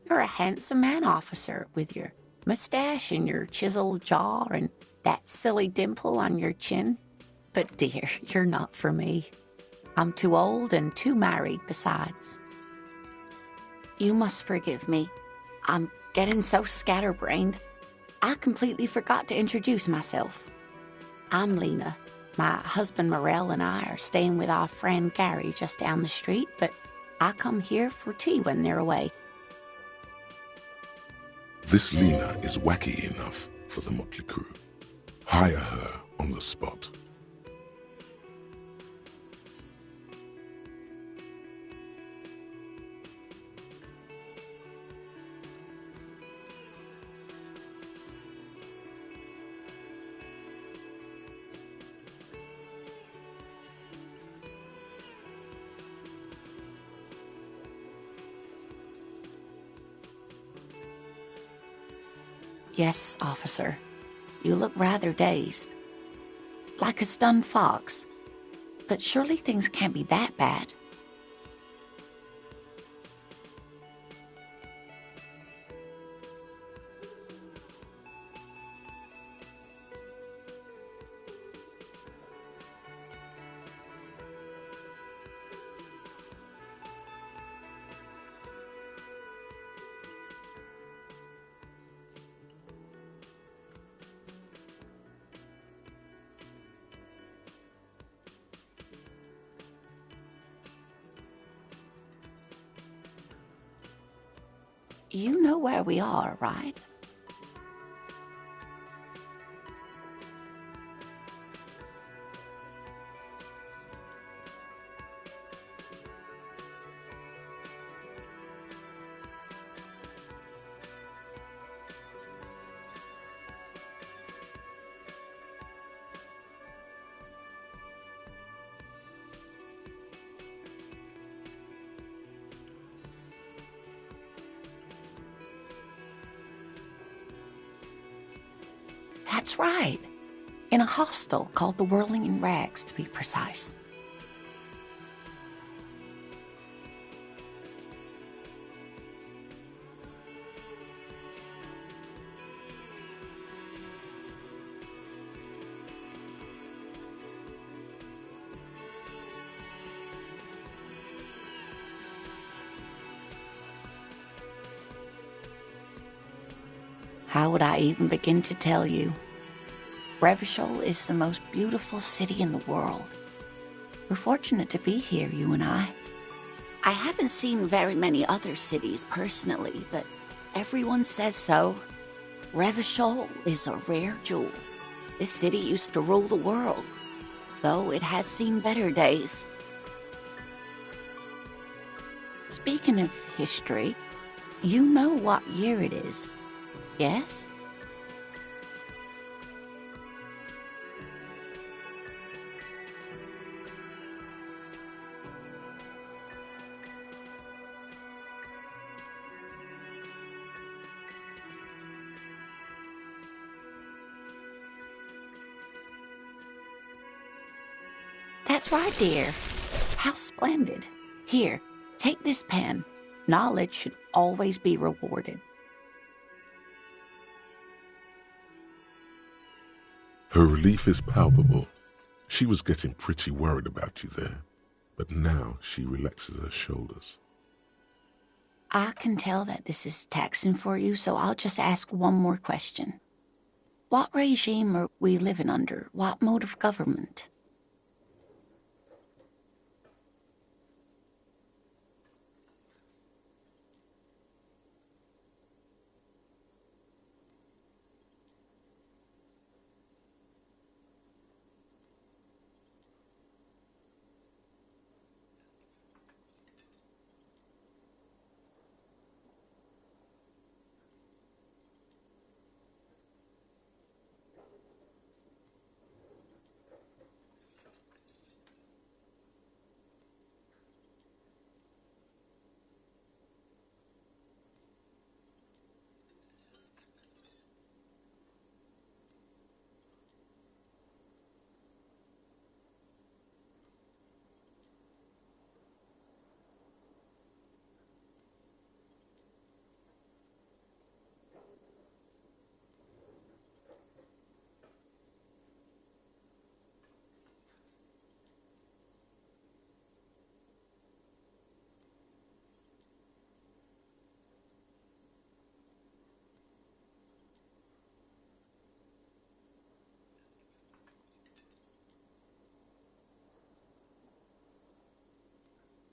You're a handsome man, officer, with your mustache and your chiseled jaw and that silly dimple on your chin. But dear, you're not for me. I'm too old and too married besides. You must forgive me. I'm getting so scatterbrained. I completely forgot to introduce myself. I'm Lena. My husband Morel and I are staying with our friend Gary just down the street, but I come here for tea when they're away. This Lena is wacky enough for the motley crew. Hire her on the spot. Yes, officer. You look rather dazed. Like a stunned fox. But surely things can't be that bad. You know where we are, right? That's right. In a hostel called the Whirling in Rags, to be precise. How would I even begin to tell you? Revachol is the most beautiful city in the world. We're fortunate to be here, you and I. I haven't seen very many other cities personally, but everyone says so. Revachol is a rare jewel. This city used to rule the world, though it has seen better days. Speaking of history, you know what year it is, yes? That's right, dear. How splendid. Here, take this pen. Knowledge should always be rewarded. Her relief is palpable. She was getting pretty worried about you there, but now she relaxes her shoulders. I can tell that this is taxing for you, so I'll just ask one more question. What regime are we living under? What mode of government?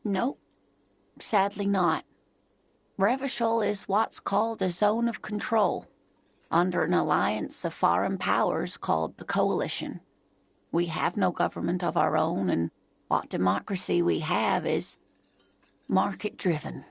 Nope, sadly not. Revachol is what's called a zone of control, under an alliance of foreign powers called the Coalition. We have no government of our own, and what democracy we have is market-driven.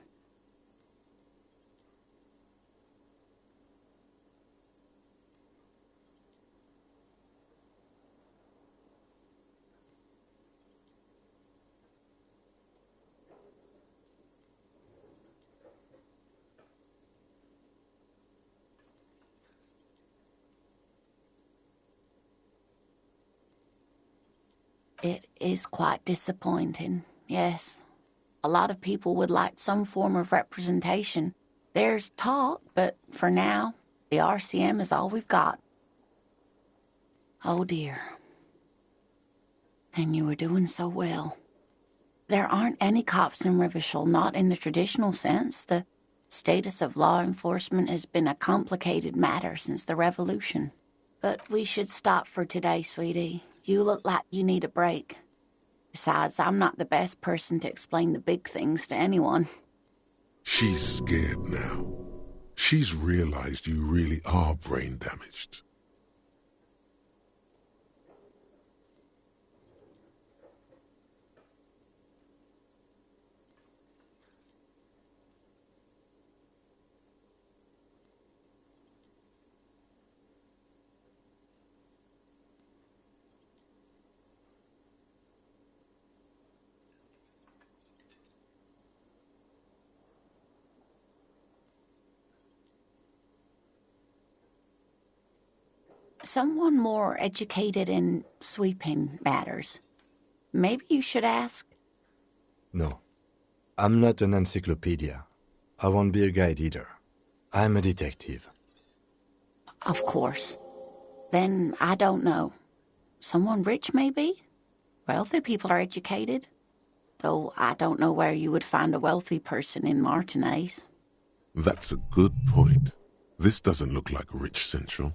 It is quite disappointing, yes. A lot of people would like some form of representation. There's talk, but for now, the RCM is all we've got. Oh dear. And you were doing so well. There aren't any cops in Revachol, not in the traditional sense. The status of law enforcement has been a complicated matter since the revolution. But we should stop for today, sweetie. You look like you need a break. Besides, I'm not the best person to explain the big things to anyone. She's scared now. She's realized you really are brain damaged. Someone more educated in sweeping matters. Maybe you should ask. No, I'm not an encyclopedia. I won't be a guide either. I'm a detective. Of course. Then I don't know. Someone rich, maybe? Wealthy people are educated. Though I don't know where you would find a wealthy person in Martinez. That's a good point. This doesn't look like Rich Central.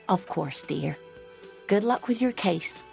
Of course, dear. Good luck with your case.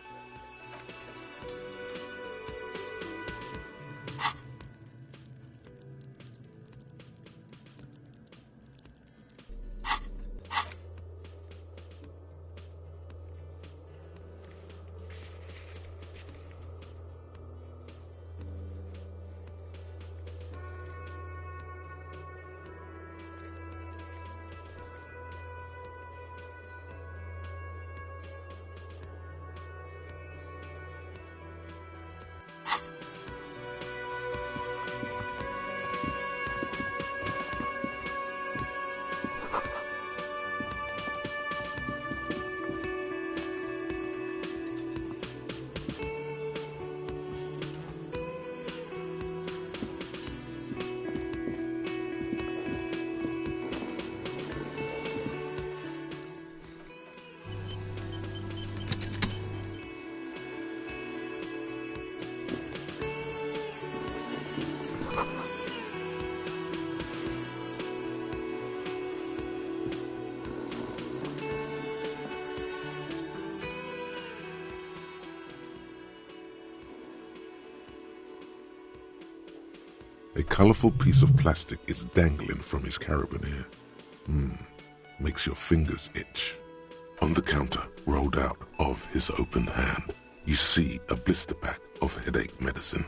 A colourful piece of plastic is dangling from his carabiner. Makes your fingers itch. On the counter, rolled out of his open hand, you see a blister pack of headache medicine.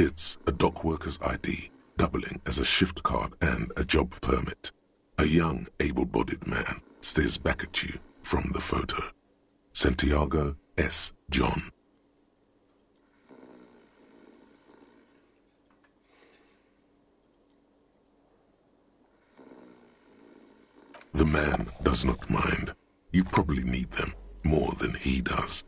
It's a dock worker's ID, doubling as a shift card and a job permit. A young, able-bodied man stares back at you from the photo. Santiago S. John. The man does not mind. You probably need them more than he does.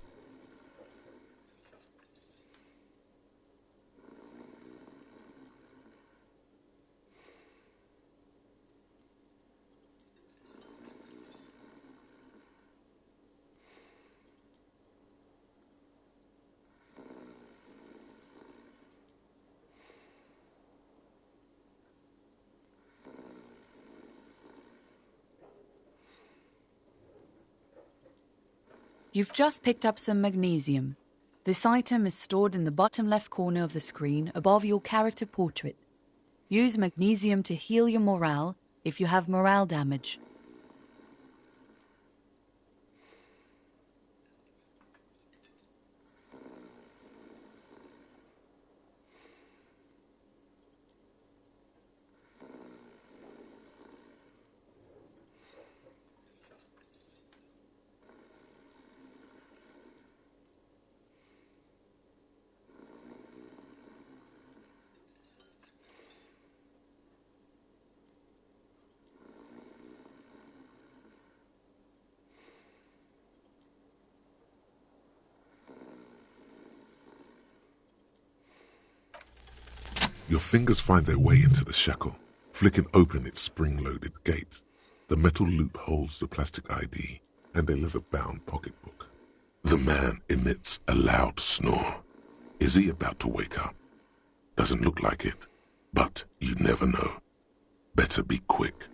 You've just picked up some magnesium. This item is stored in the bottom left corner of the screen above your character portrait. Use magnesium to heal your morale if you have morale damage. Your fingers find their way into the shackle, flicking open its spring-loaded gate. The metal loop holds the plastic ID and a leather-bound pocketbook. The man emits a loud snore. Is he about to wake up? Doesn't look like it, but you never know. Better be quick.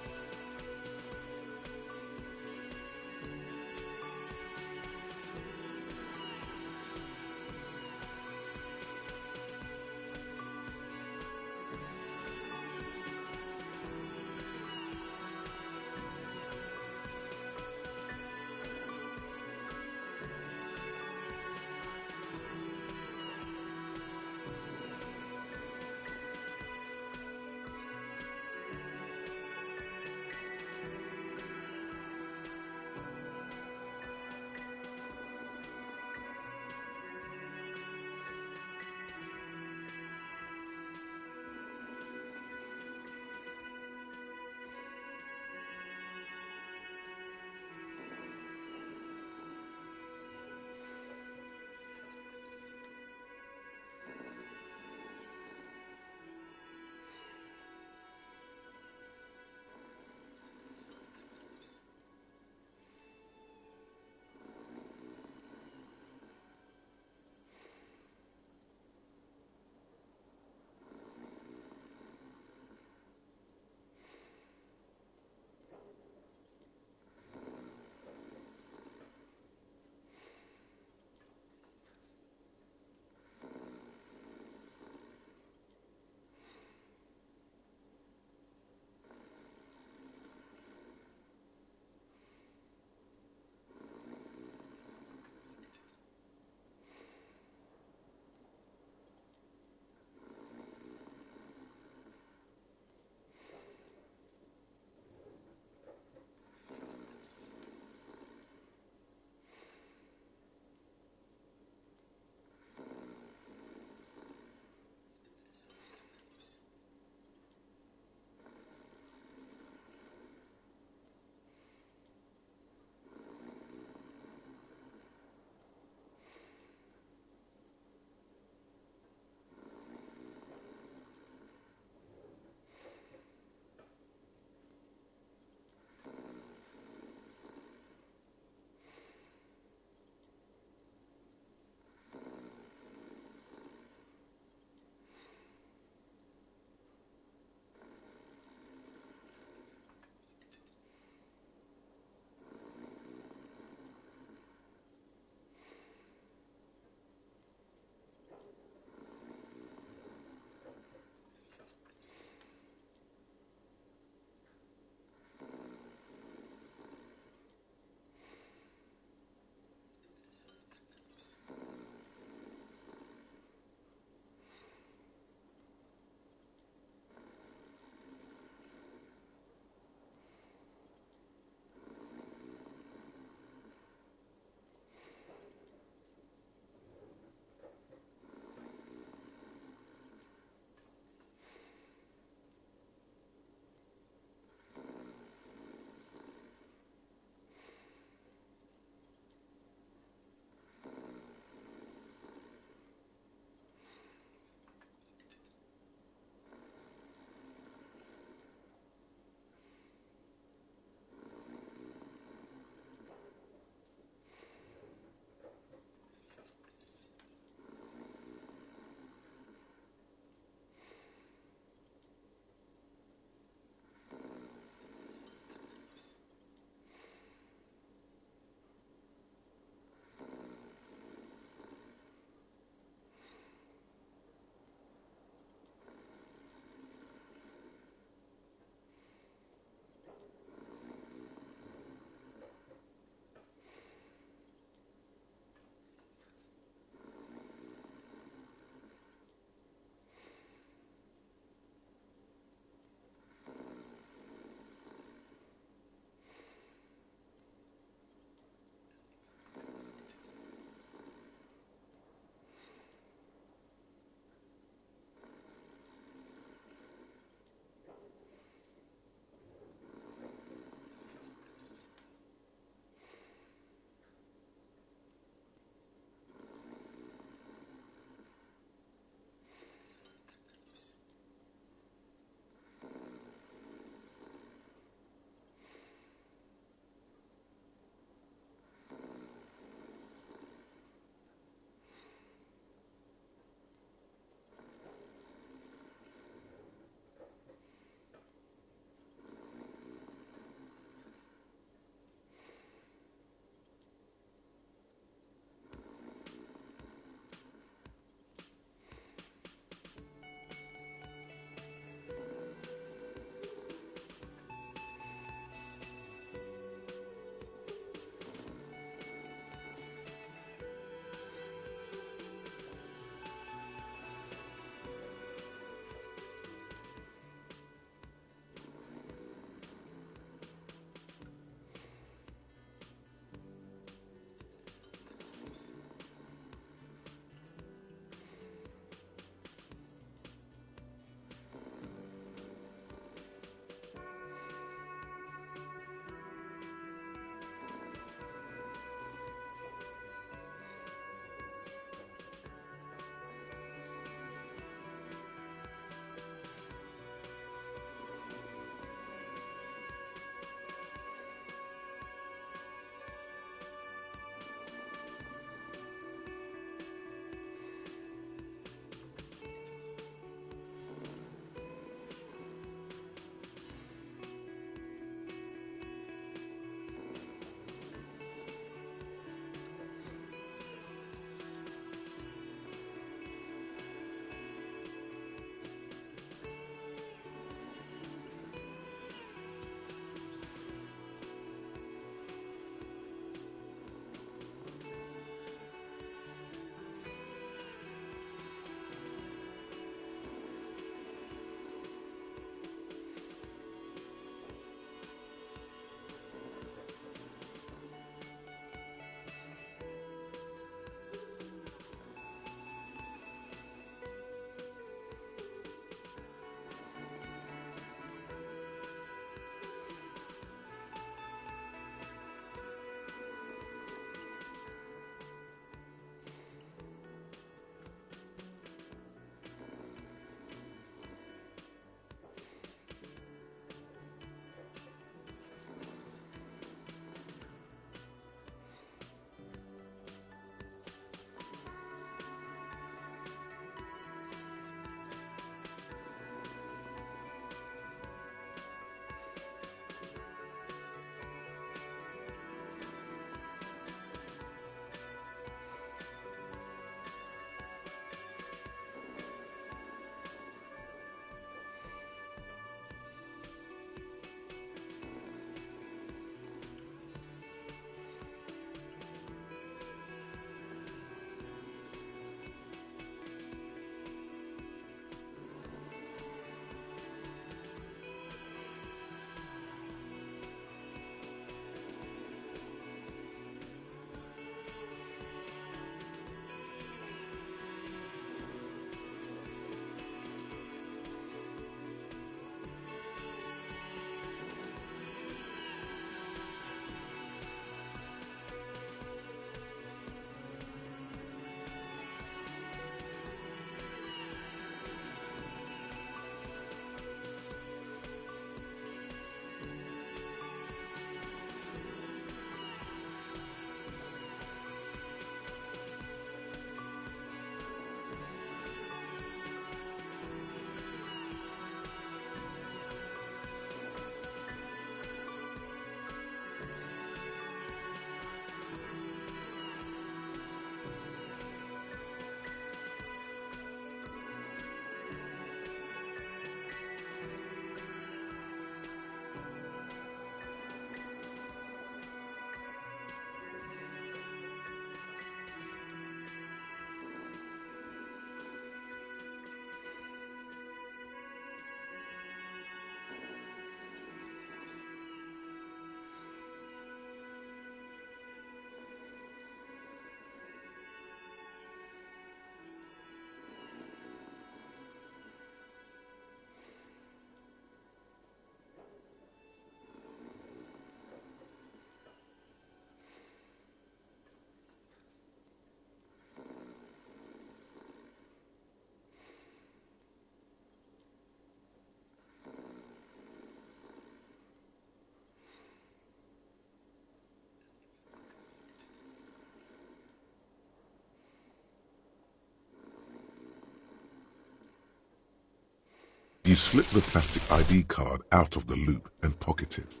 You slip the plastic ID card out of the loop and pocket it.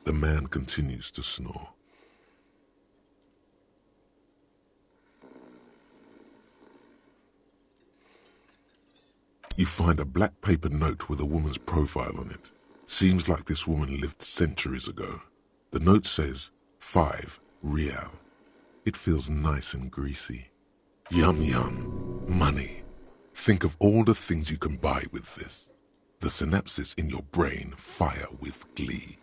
The man continues to snore. You find a black paper note with a woman's profile on it. Seems like this woman lived centuries ago. The note says, 5 Real. It feels nice and greasy. Yum yum. Money. Think of all the things you can buy with this. The synapses in your brain fire with glee.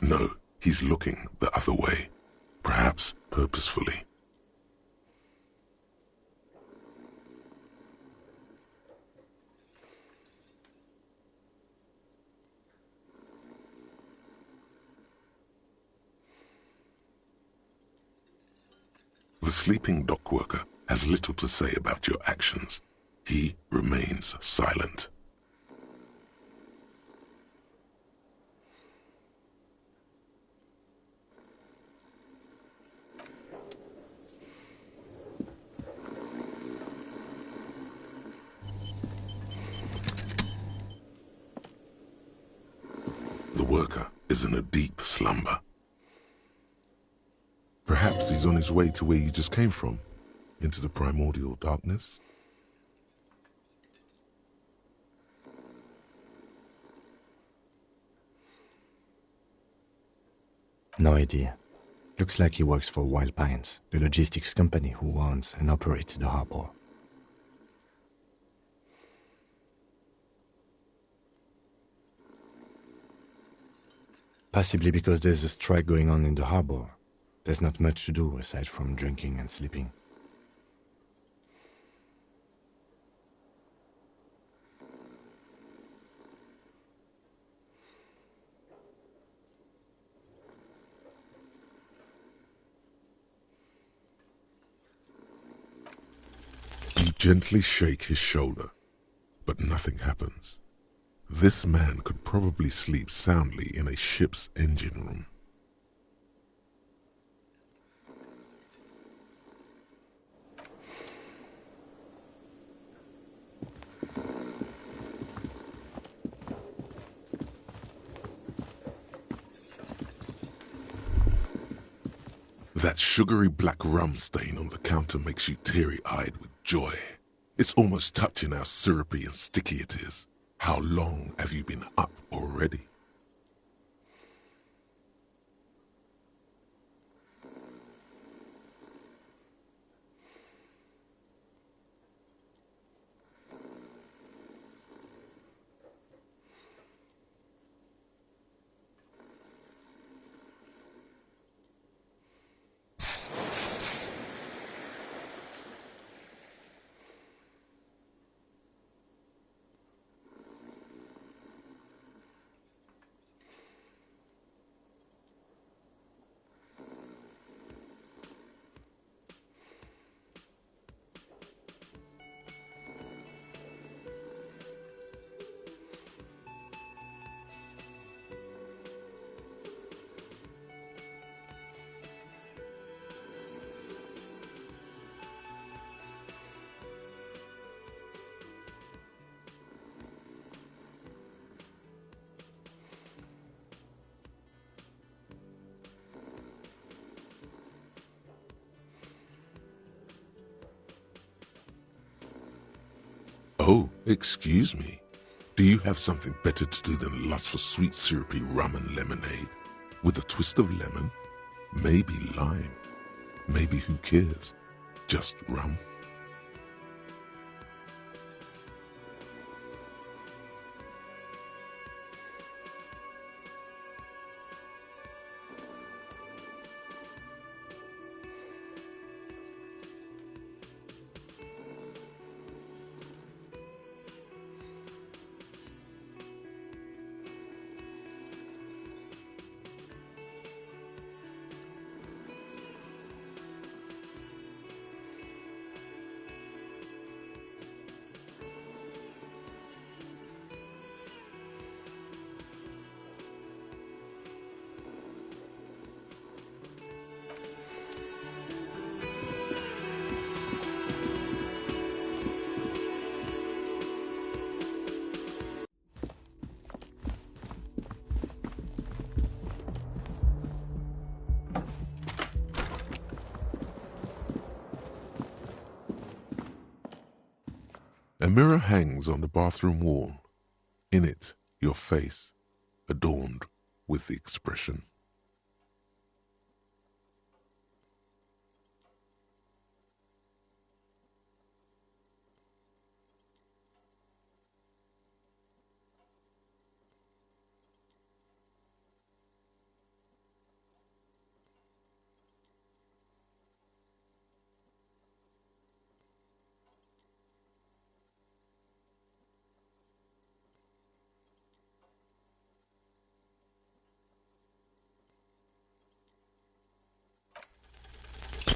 No, he's looking the other way, perhaps purposefully. The sleeping dock worker has little to say about your actions. He remains silent. The worker is in a deep slumber. Perhaps he's on his way to where you just came from, into the primordial darkness. No idea. Looks like he works for Wild Pines, the logistics company who owns and operates the harbor. Possibly because there's a strike going on in the harbor. There's not much to do aside from drinking and sleeping. You gently shake his shoulder, but nothing happens. This man could probably sleep soundly in a ship's engine room. That sugary black rum stain on the counter makes you teary-eyed with joy. It's almost touching how syrupy and sticky it is. How long have you been up already? Oh, excuse me. Do you have something better to do than lust for sweet syrupy rum and lemonade? With a twist of lemon? Maybe lime. Maybe who cares? Just rum. A mirror hangs on the bathroom wall. In it, your face, adorned with the expression.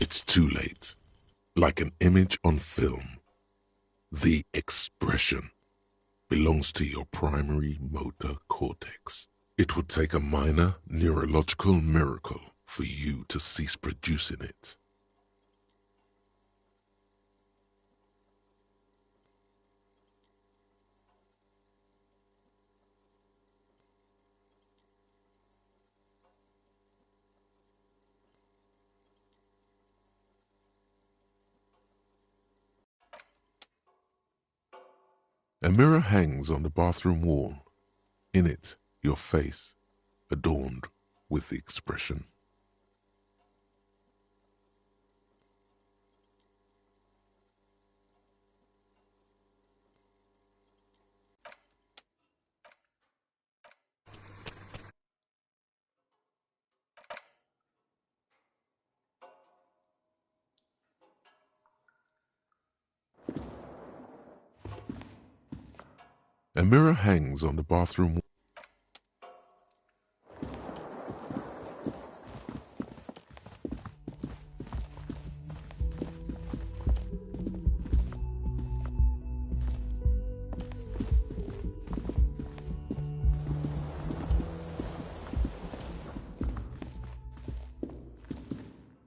It's too late. Like an image on film, the expression belongs to your primary motor cortex. It would take a minor neurological miracle for you to cease producing it. A mirror hangs on the bathroom wall. In it, your face, adorned with the expression. A mirror hangs on the bathroom wall.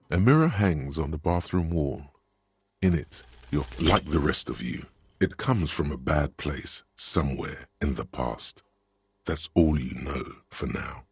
A mirror hangs on the bathroom wall. In it, you're like the rest of you. It comes from a bad place, somewhere in the past. That's all you know for now.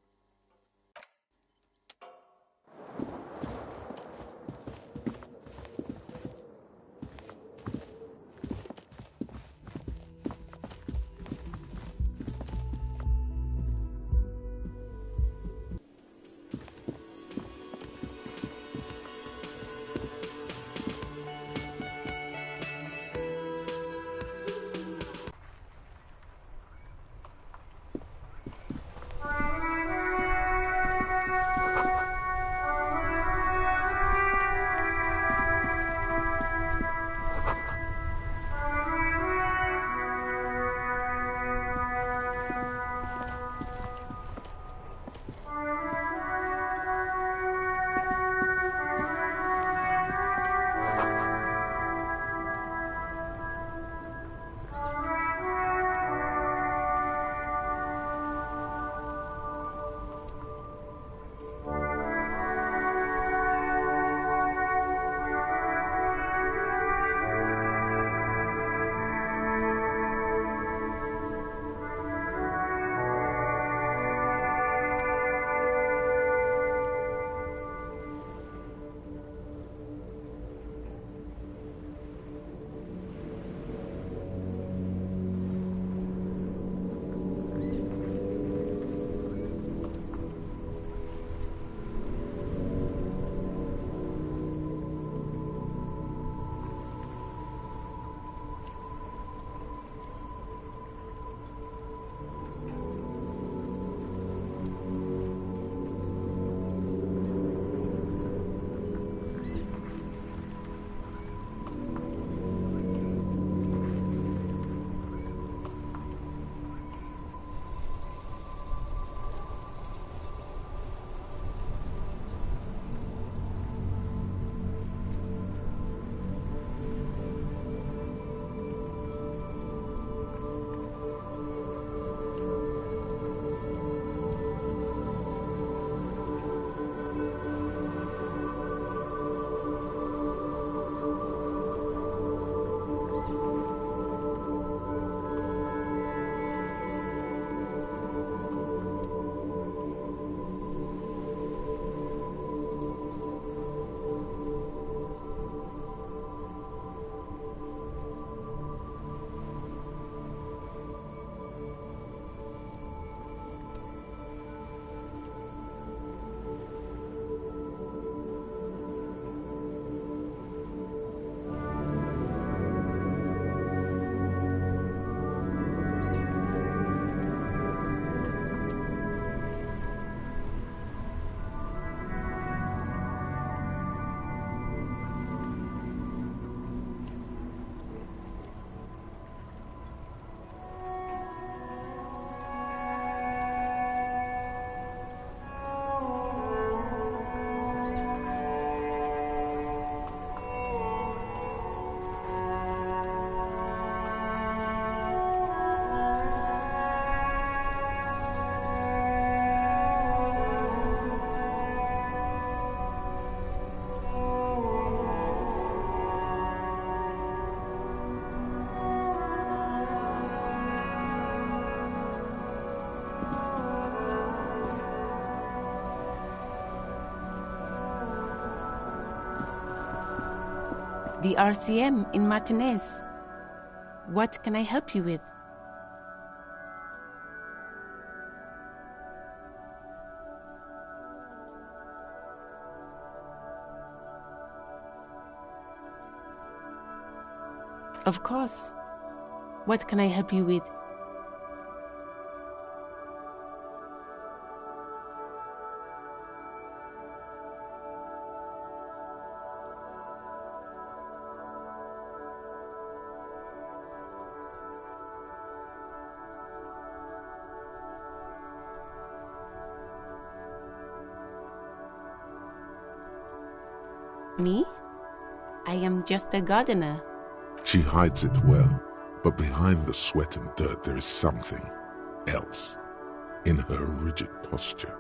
the RCM in Martinez. What can I help you with? Of course. What can I help you with? Me? I am just a gardener. She hides it well, but behind the sweat and dirt there is something else in her rigid posture.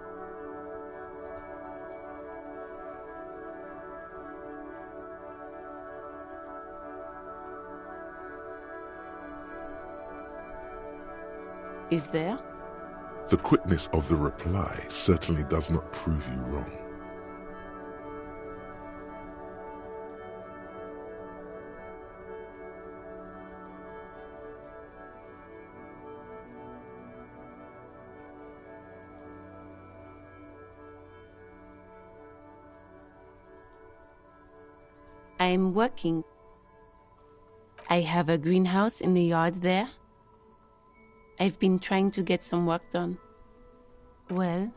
Is there? The quickness of the reply certainly does not prove you wrong. I'm working. I have a greenhouse in the yard there. I've been trying to get some work done. Well,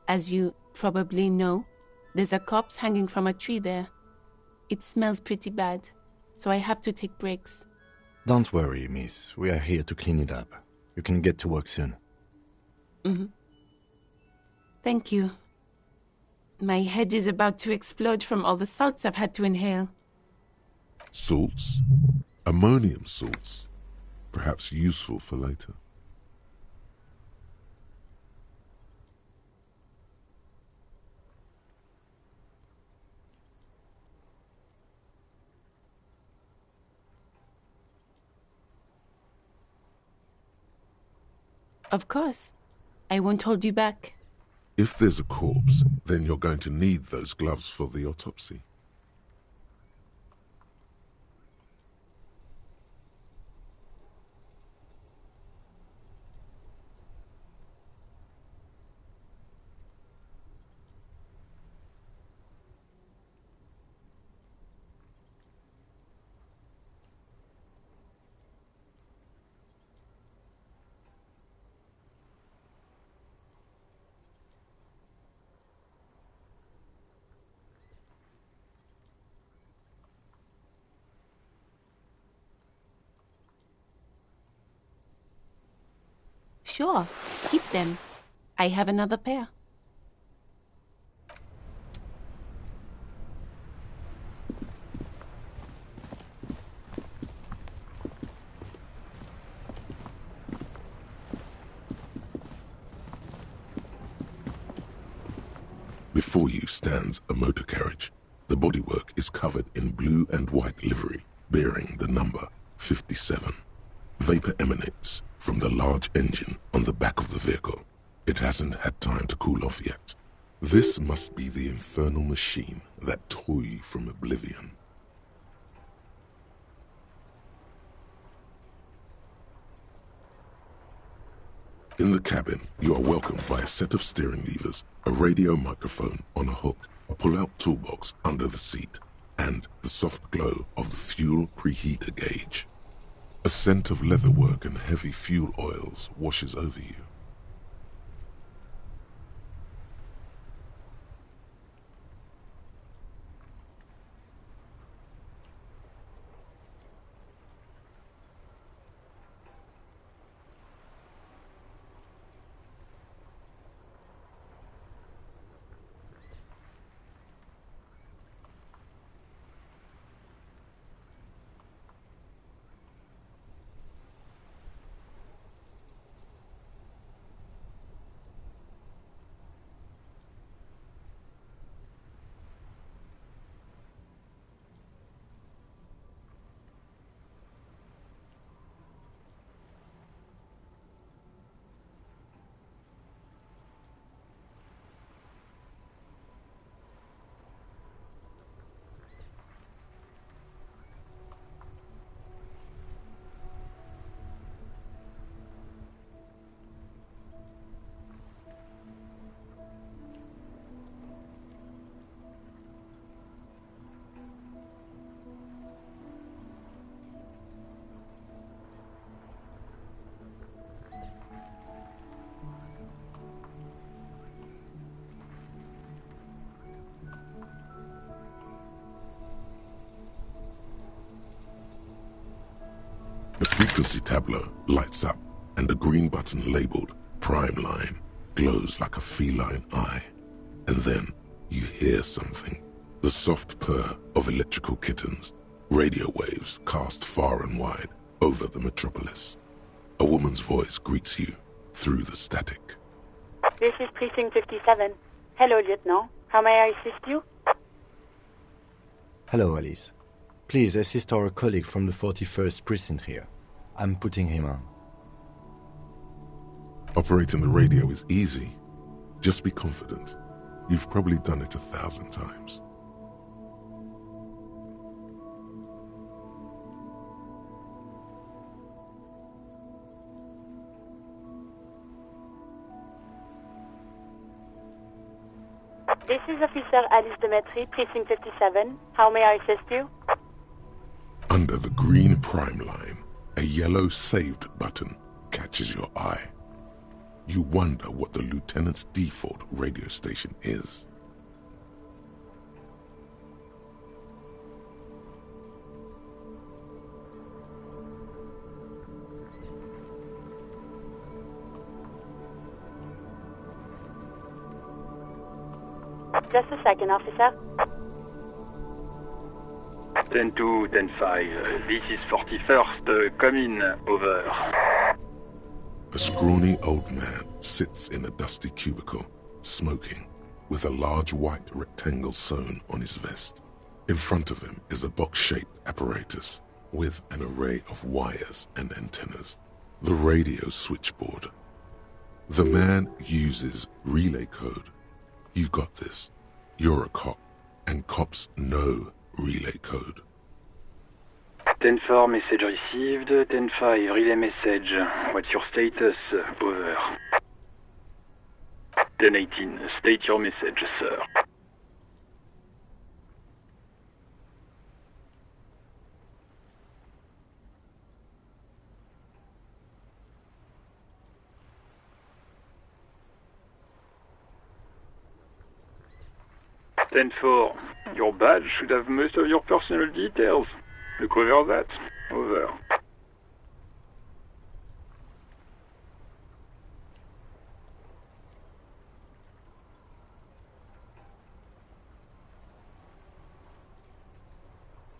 as you probably know, there's a corpse hanging from a tree there. It smells pretty bad, so I have to take breaks. Don't worry, miss. We are here to clean it up. You can get to work soon. Thank you. My head is about to explode from all the salts I've had to inhale. Salts? Ammonium salts. Perhaps useful for later. Of course. I won't hold you back. If there's a corpse, then you're going to need those gloves for the autopsy. Sure, keep them. I have another pair. Before you stands a motor carriage. The bodywork is covered in blue and white livery, bearing the number 57. Vapor emanates from the large engine on the back of the vehicle. It hasn't had time to cool off yet. This must be the infernal machine that tore you from oblivion. In the cabin, you are welcomed by a set of steering levers, a radio microphone on a hook, a pull-out toolbox under the seat, and the soft glow of the fuel preheater gauge. A scent of leatherwork and heavy fuel oils washes over you. frequency tableau lights up, and the green button labeled Prime Line glows like a feline eye. And then you hear something. The soft purr of electrical kittens, radio waves cast far and wide over the metropolis. A woman's voice greets you through the static. This is Precinct 57. Hello, Lieutenant. How may I assist you? Hello, Alice. Please assist our colleague from the 41st Precinct here. I'm putting him on. Operating the radio is easy. Just be confident. You've probably done it 1,000 times. This is Officer Alice Demetri, Precinct 57. How may I assist you? Under the green Prime Line, a yellow saved button catches your eye. You wonder what the lieutenant's default radio station is. Just a second, officer. 10-2, 10-5. This is 41st. Come in. Over. A scrawny old man sits in a dusty cubicle, smoking, with a large white rectangle sewn on his vest. In front of him is a box-shaped apparatus with an array of wires and antennas. The radio switchboard. The man uses relay code. You've got this. You're a cop, and cops know relay code. 10-4, message received. 10-5, relay message. What's your status? Over. 10-18, state your message, sir. Ten-4, your badge should have most of your personal details. Look over that. Over.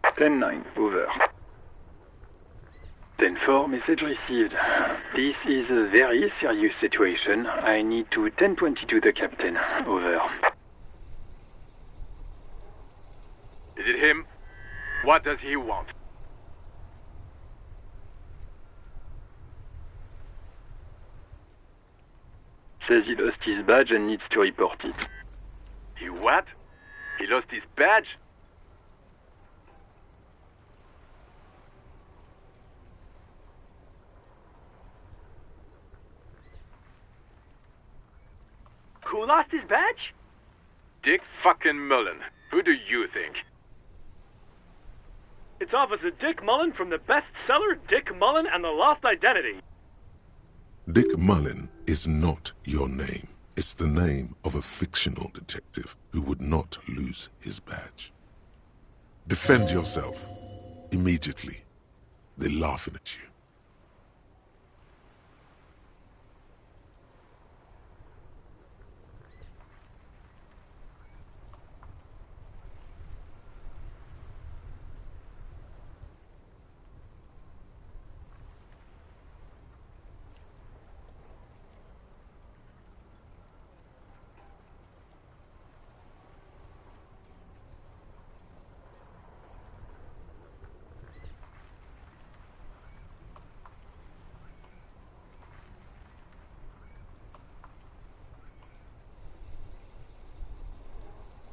10-9, over. 10-4, message received. This is a very serious situation. I need to 10-22 the captain. Over. Is it him? What does he want? Says he lost his badge and needs to report it. He what? He lost his badge? Who lost his badge? Dick fucking Mullen. Who do you think? It's Officer Dick Mullen from the bestseller Dick Mullen and the Lost Identity. Dick Mullen is not your name. It's the name of a fictional detective who would not lose his badge. Defend yourself. Immediately. They're laughing at you.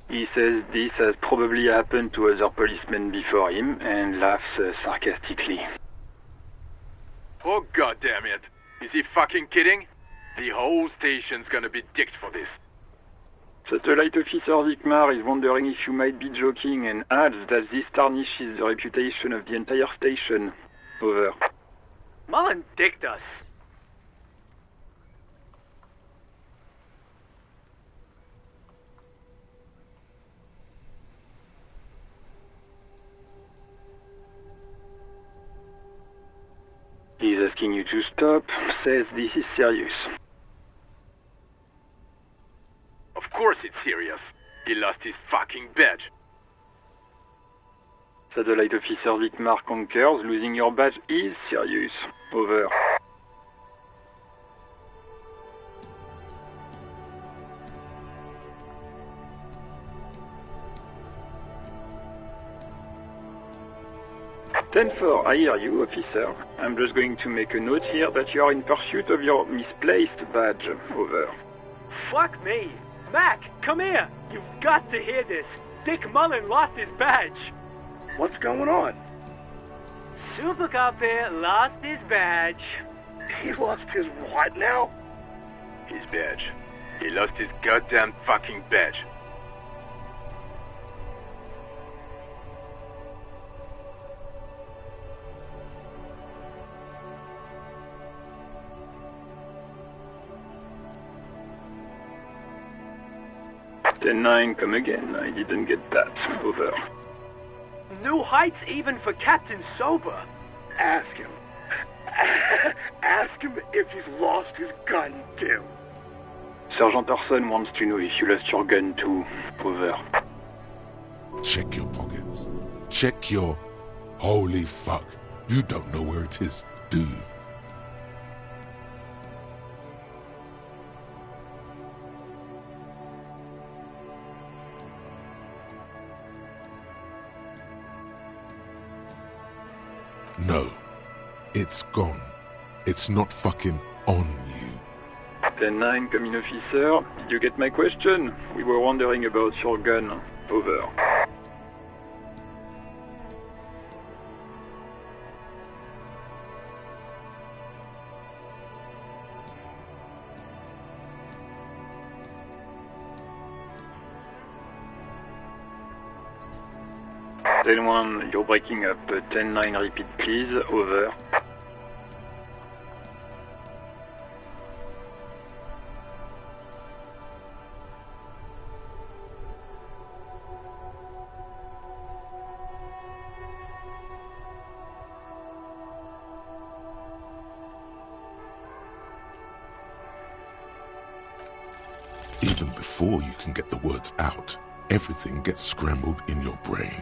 He says this has probably happened to other policemen before him and laughs sarcastically. Oh goddammit. Is he fucking kidding? The whole station's gonna be dicked for this. Satellite Officer Vikmar is wondering if you might be joking and adds that this tarnishes the reputation of the entire station. Over. Mullen dicked us. He's asking you to stop, says this is serious. Of course it's serious. He lost his fucking badge. Satellite Officer Vicmar concurs, losing your badge is serious. Over. Ten-4, I hear you, officer. I'm just going to make a note here that you are in pursuit of your misplaced badge. Over. Fuck me. Mac, come here. You've got to hear this. Dick Mullen lost his badge. What's going on? Super Cop here lost his badge. He lost his what now? His badge. He lost his goddamn fucking badge. Ten-9, come again. I didn't get that. Over. New heights even for Captain Sober. Ask him. Ask him if he's lost his gun, too. Sergeant Orson wants to know if you lost your gun, too. Over. Check your pockets. Check your... Holy fuck. You don't know where it is, do you? No. It's gone. It's not fucking on you. 10-9, come in, officer. Did you get my question? We were wondering about your gun. Over. Ten-1, you're breaking up. 10-9, repeat please. Over. Even before you can get the words out, everything gets scrambled in your brain.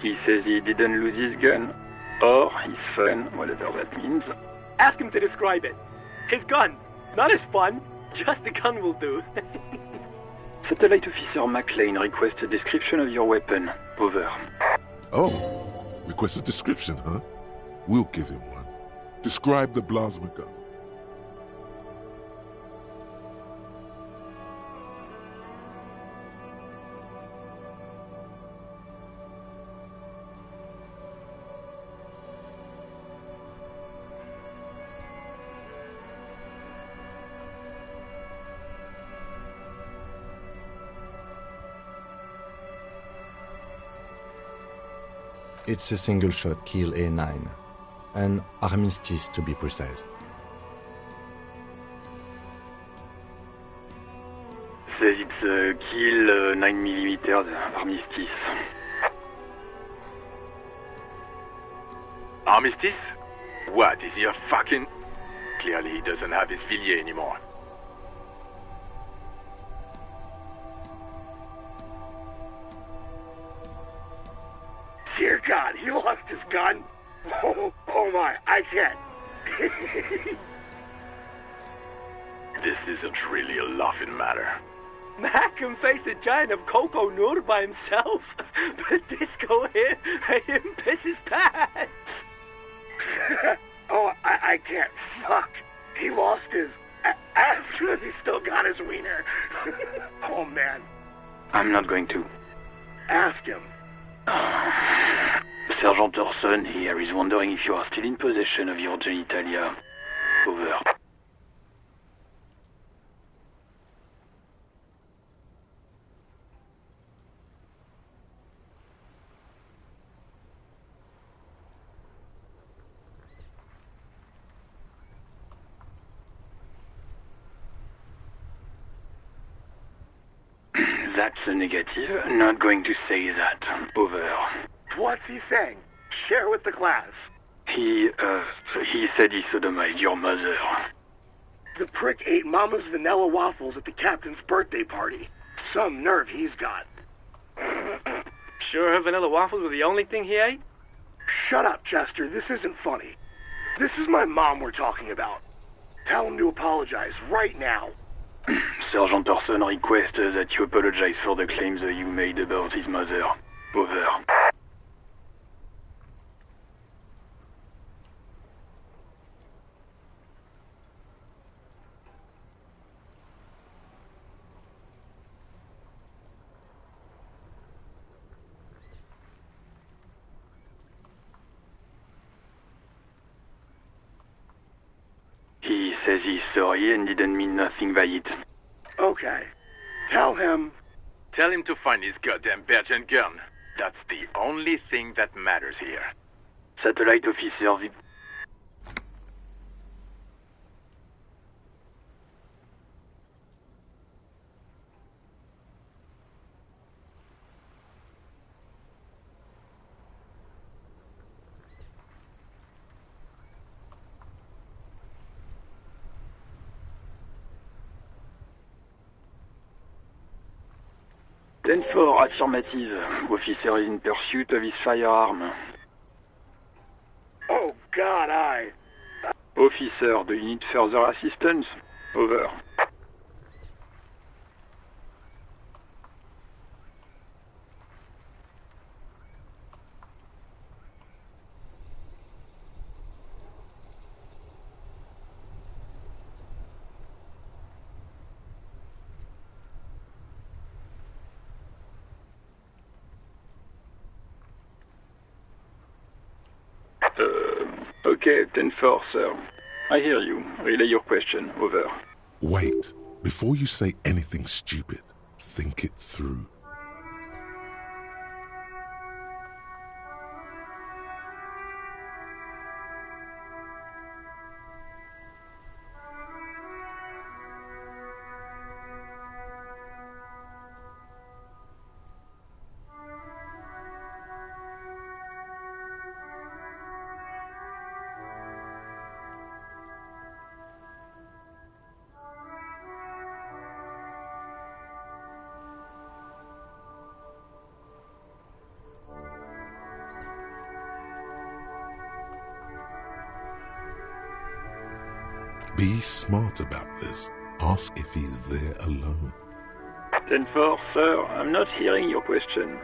He says he didn't lose his gun. Or his fun, whatever that means. Ask him to describe it. His gun. Not his fun. Just the gun will do. Satellite Officer McLean requests a description of your weapon. Over. Oh, request a description, huh? We'll give him one. Describe the plasma gun. It's a single-shot kill A9. An armistice, to be precise. Says it's a kill 9mm armistice. Armistice? What, is he a fucking... Clearly he doesn't have his Villiers anymore. Dear God, he lost his gun. Oh my, I can't. This isn't really a laughing matter. Mac can face a giant of Coco Nur by himself, but Disco here made him piss his pants. Oh, I can't. Fuck. He lost his... Ask him if he's still got his wiener. Oh, man. I'm not going to. Ask him. Sergeant Orson here is wondering if you are still in possession of your genitalia. Over. That's a negative. Not going to say that. Over. What's he saying? Share with the class. He said he sodomized your mother. The prick ate Mama's vanilla waffles at the captain's birthday party. Some nerve he's got. Sure her vanilla waffles were the only thing he ate? Shut up, Chester. This isn't funny. This is my mom we're talking about. Tell him to apologize right now. Sergeant Orson requests that you apologize for the claims you made about his mother. Over. He says he's sorry and didn't mean nothing by it. Okay. Tell him... Tell him to find his goddamn badge and gun. That's the only thing that matters here. Satellite officer... Ten-4, affirmative. Officer is in pursuit of his firearm. Oh, God, Officer, do you need further assistance? Over. Okay, 10-4, sir. I hear you. Relay your question. Over. Wait. Before you say anything stupid, think it through. Be smart about this. Ask if he's there alone. 10-4, sir. I'm not hearing your question.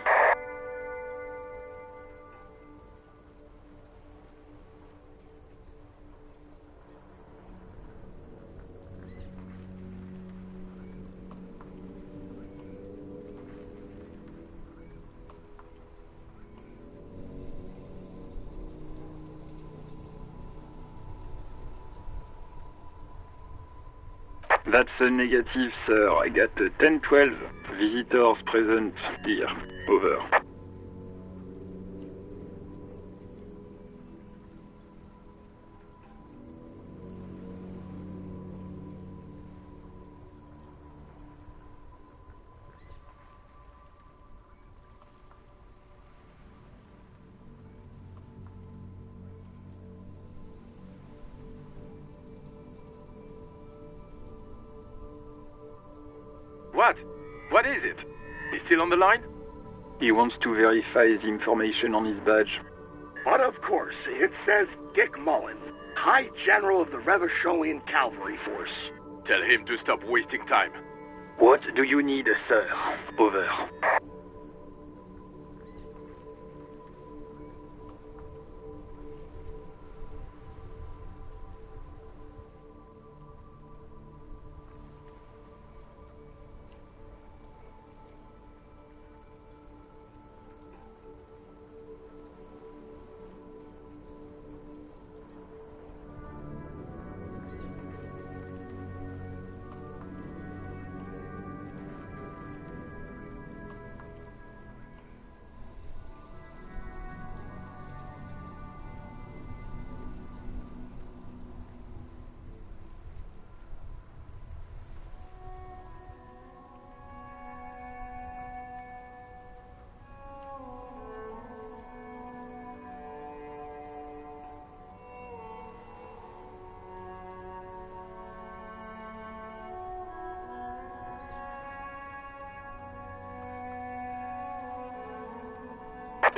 That's a negative, sir. I got 10-12 visitors present here. Over. What? What is it? He's still on the line? He wants to verify the information on his badge. But of course, it says Dick Mullen, High General of the Revacholian Cavalry Force. Tell him to stop wasting time. What do you need, sir? Over.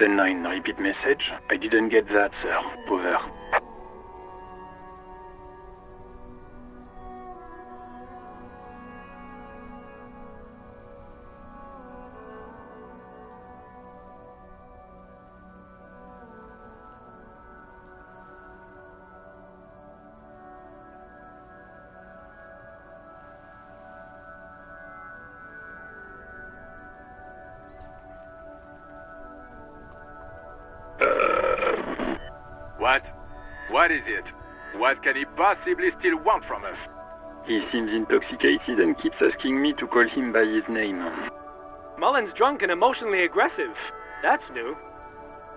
10-9, repeat message. I didn't get that, sir. Over. What? What is it? What can he possibly still want from us? He seems intoxicated and keeps asking me to call him by his name. Mullen's drunk and emotionally aggressive. That's new.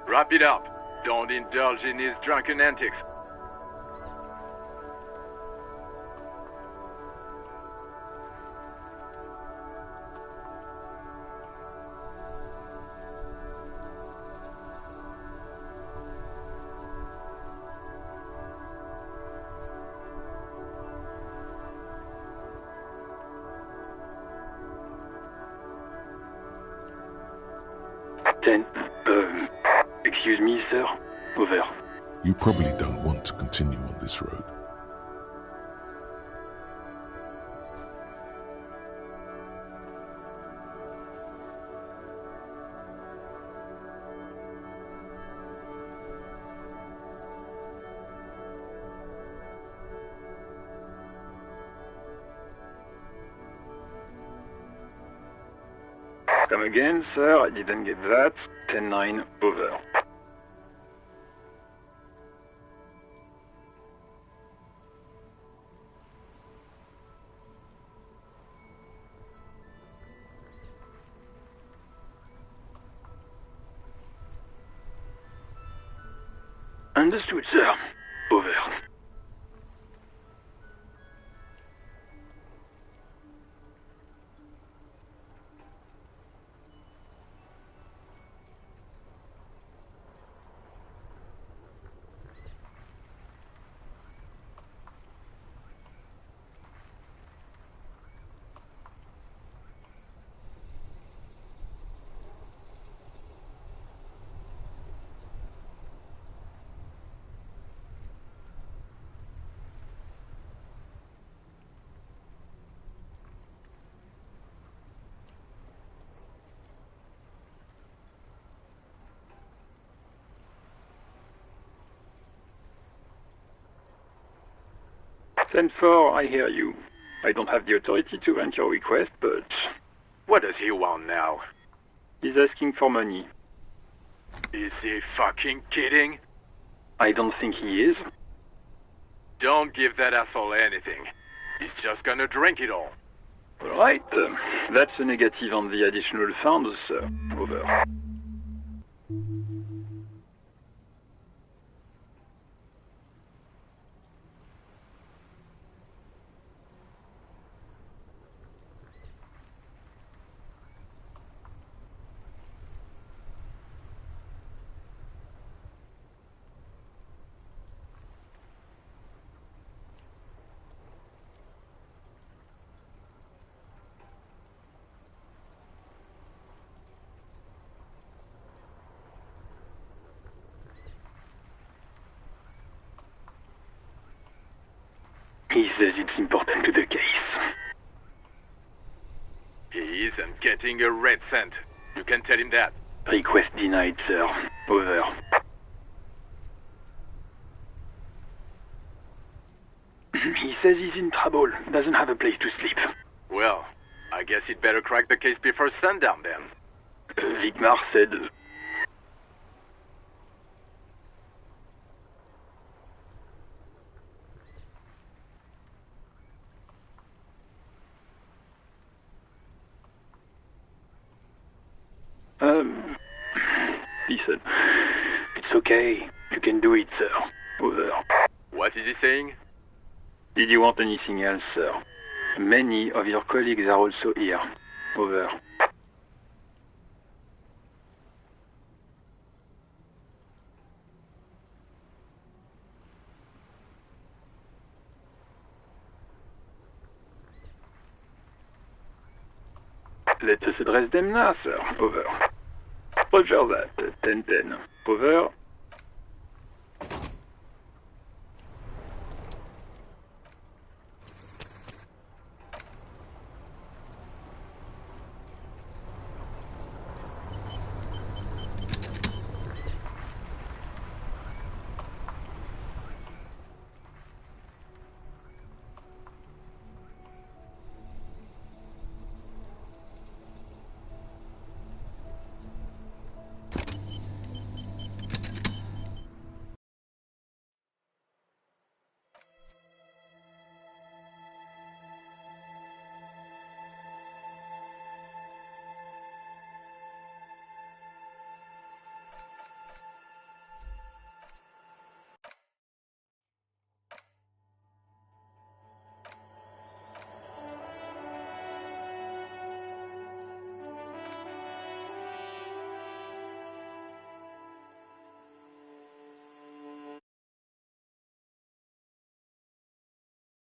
Wrap it up. Don't indulge in his drunken antics. Excuse me, sir. Over. You probably don't want to continue on this road. Come again, sir. I didn't get that. 10-9, over. Understood, sir. Over. Ten four, I hear you. I don't have the authority to grant your request, but... What does he want now? He's asking for money. Is he fucking kidding? I don't think he is. Don't give that asshole anything. He's just gonna drink it all. Alright, that's a negative on the additional funds, sir. Over. He says it's important to the case. He isn't getting a red cent. You can tell him that. Request denied, sir. Over. He says he's in trouble. Doesn't have a place to sleep. Well, I guess he'd better crack the case before sundown then. Vigmar said... He said, it's okay. You can do it, sir. Over. What is he saying? Did you want anything else, sir? Many of your colleagues are also here. Over. Let us address them now, sir. Over. Roger that. 10-10. Over.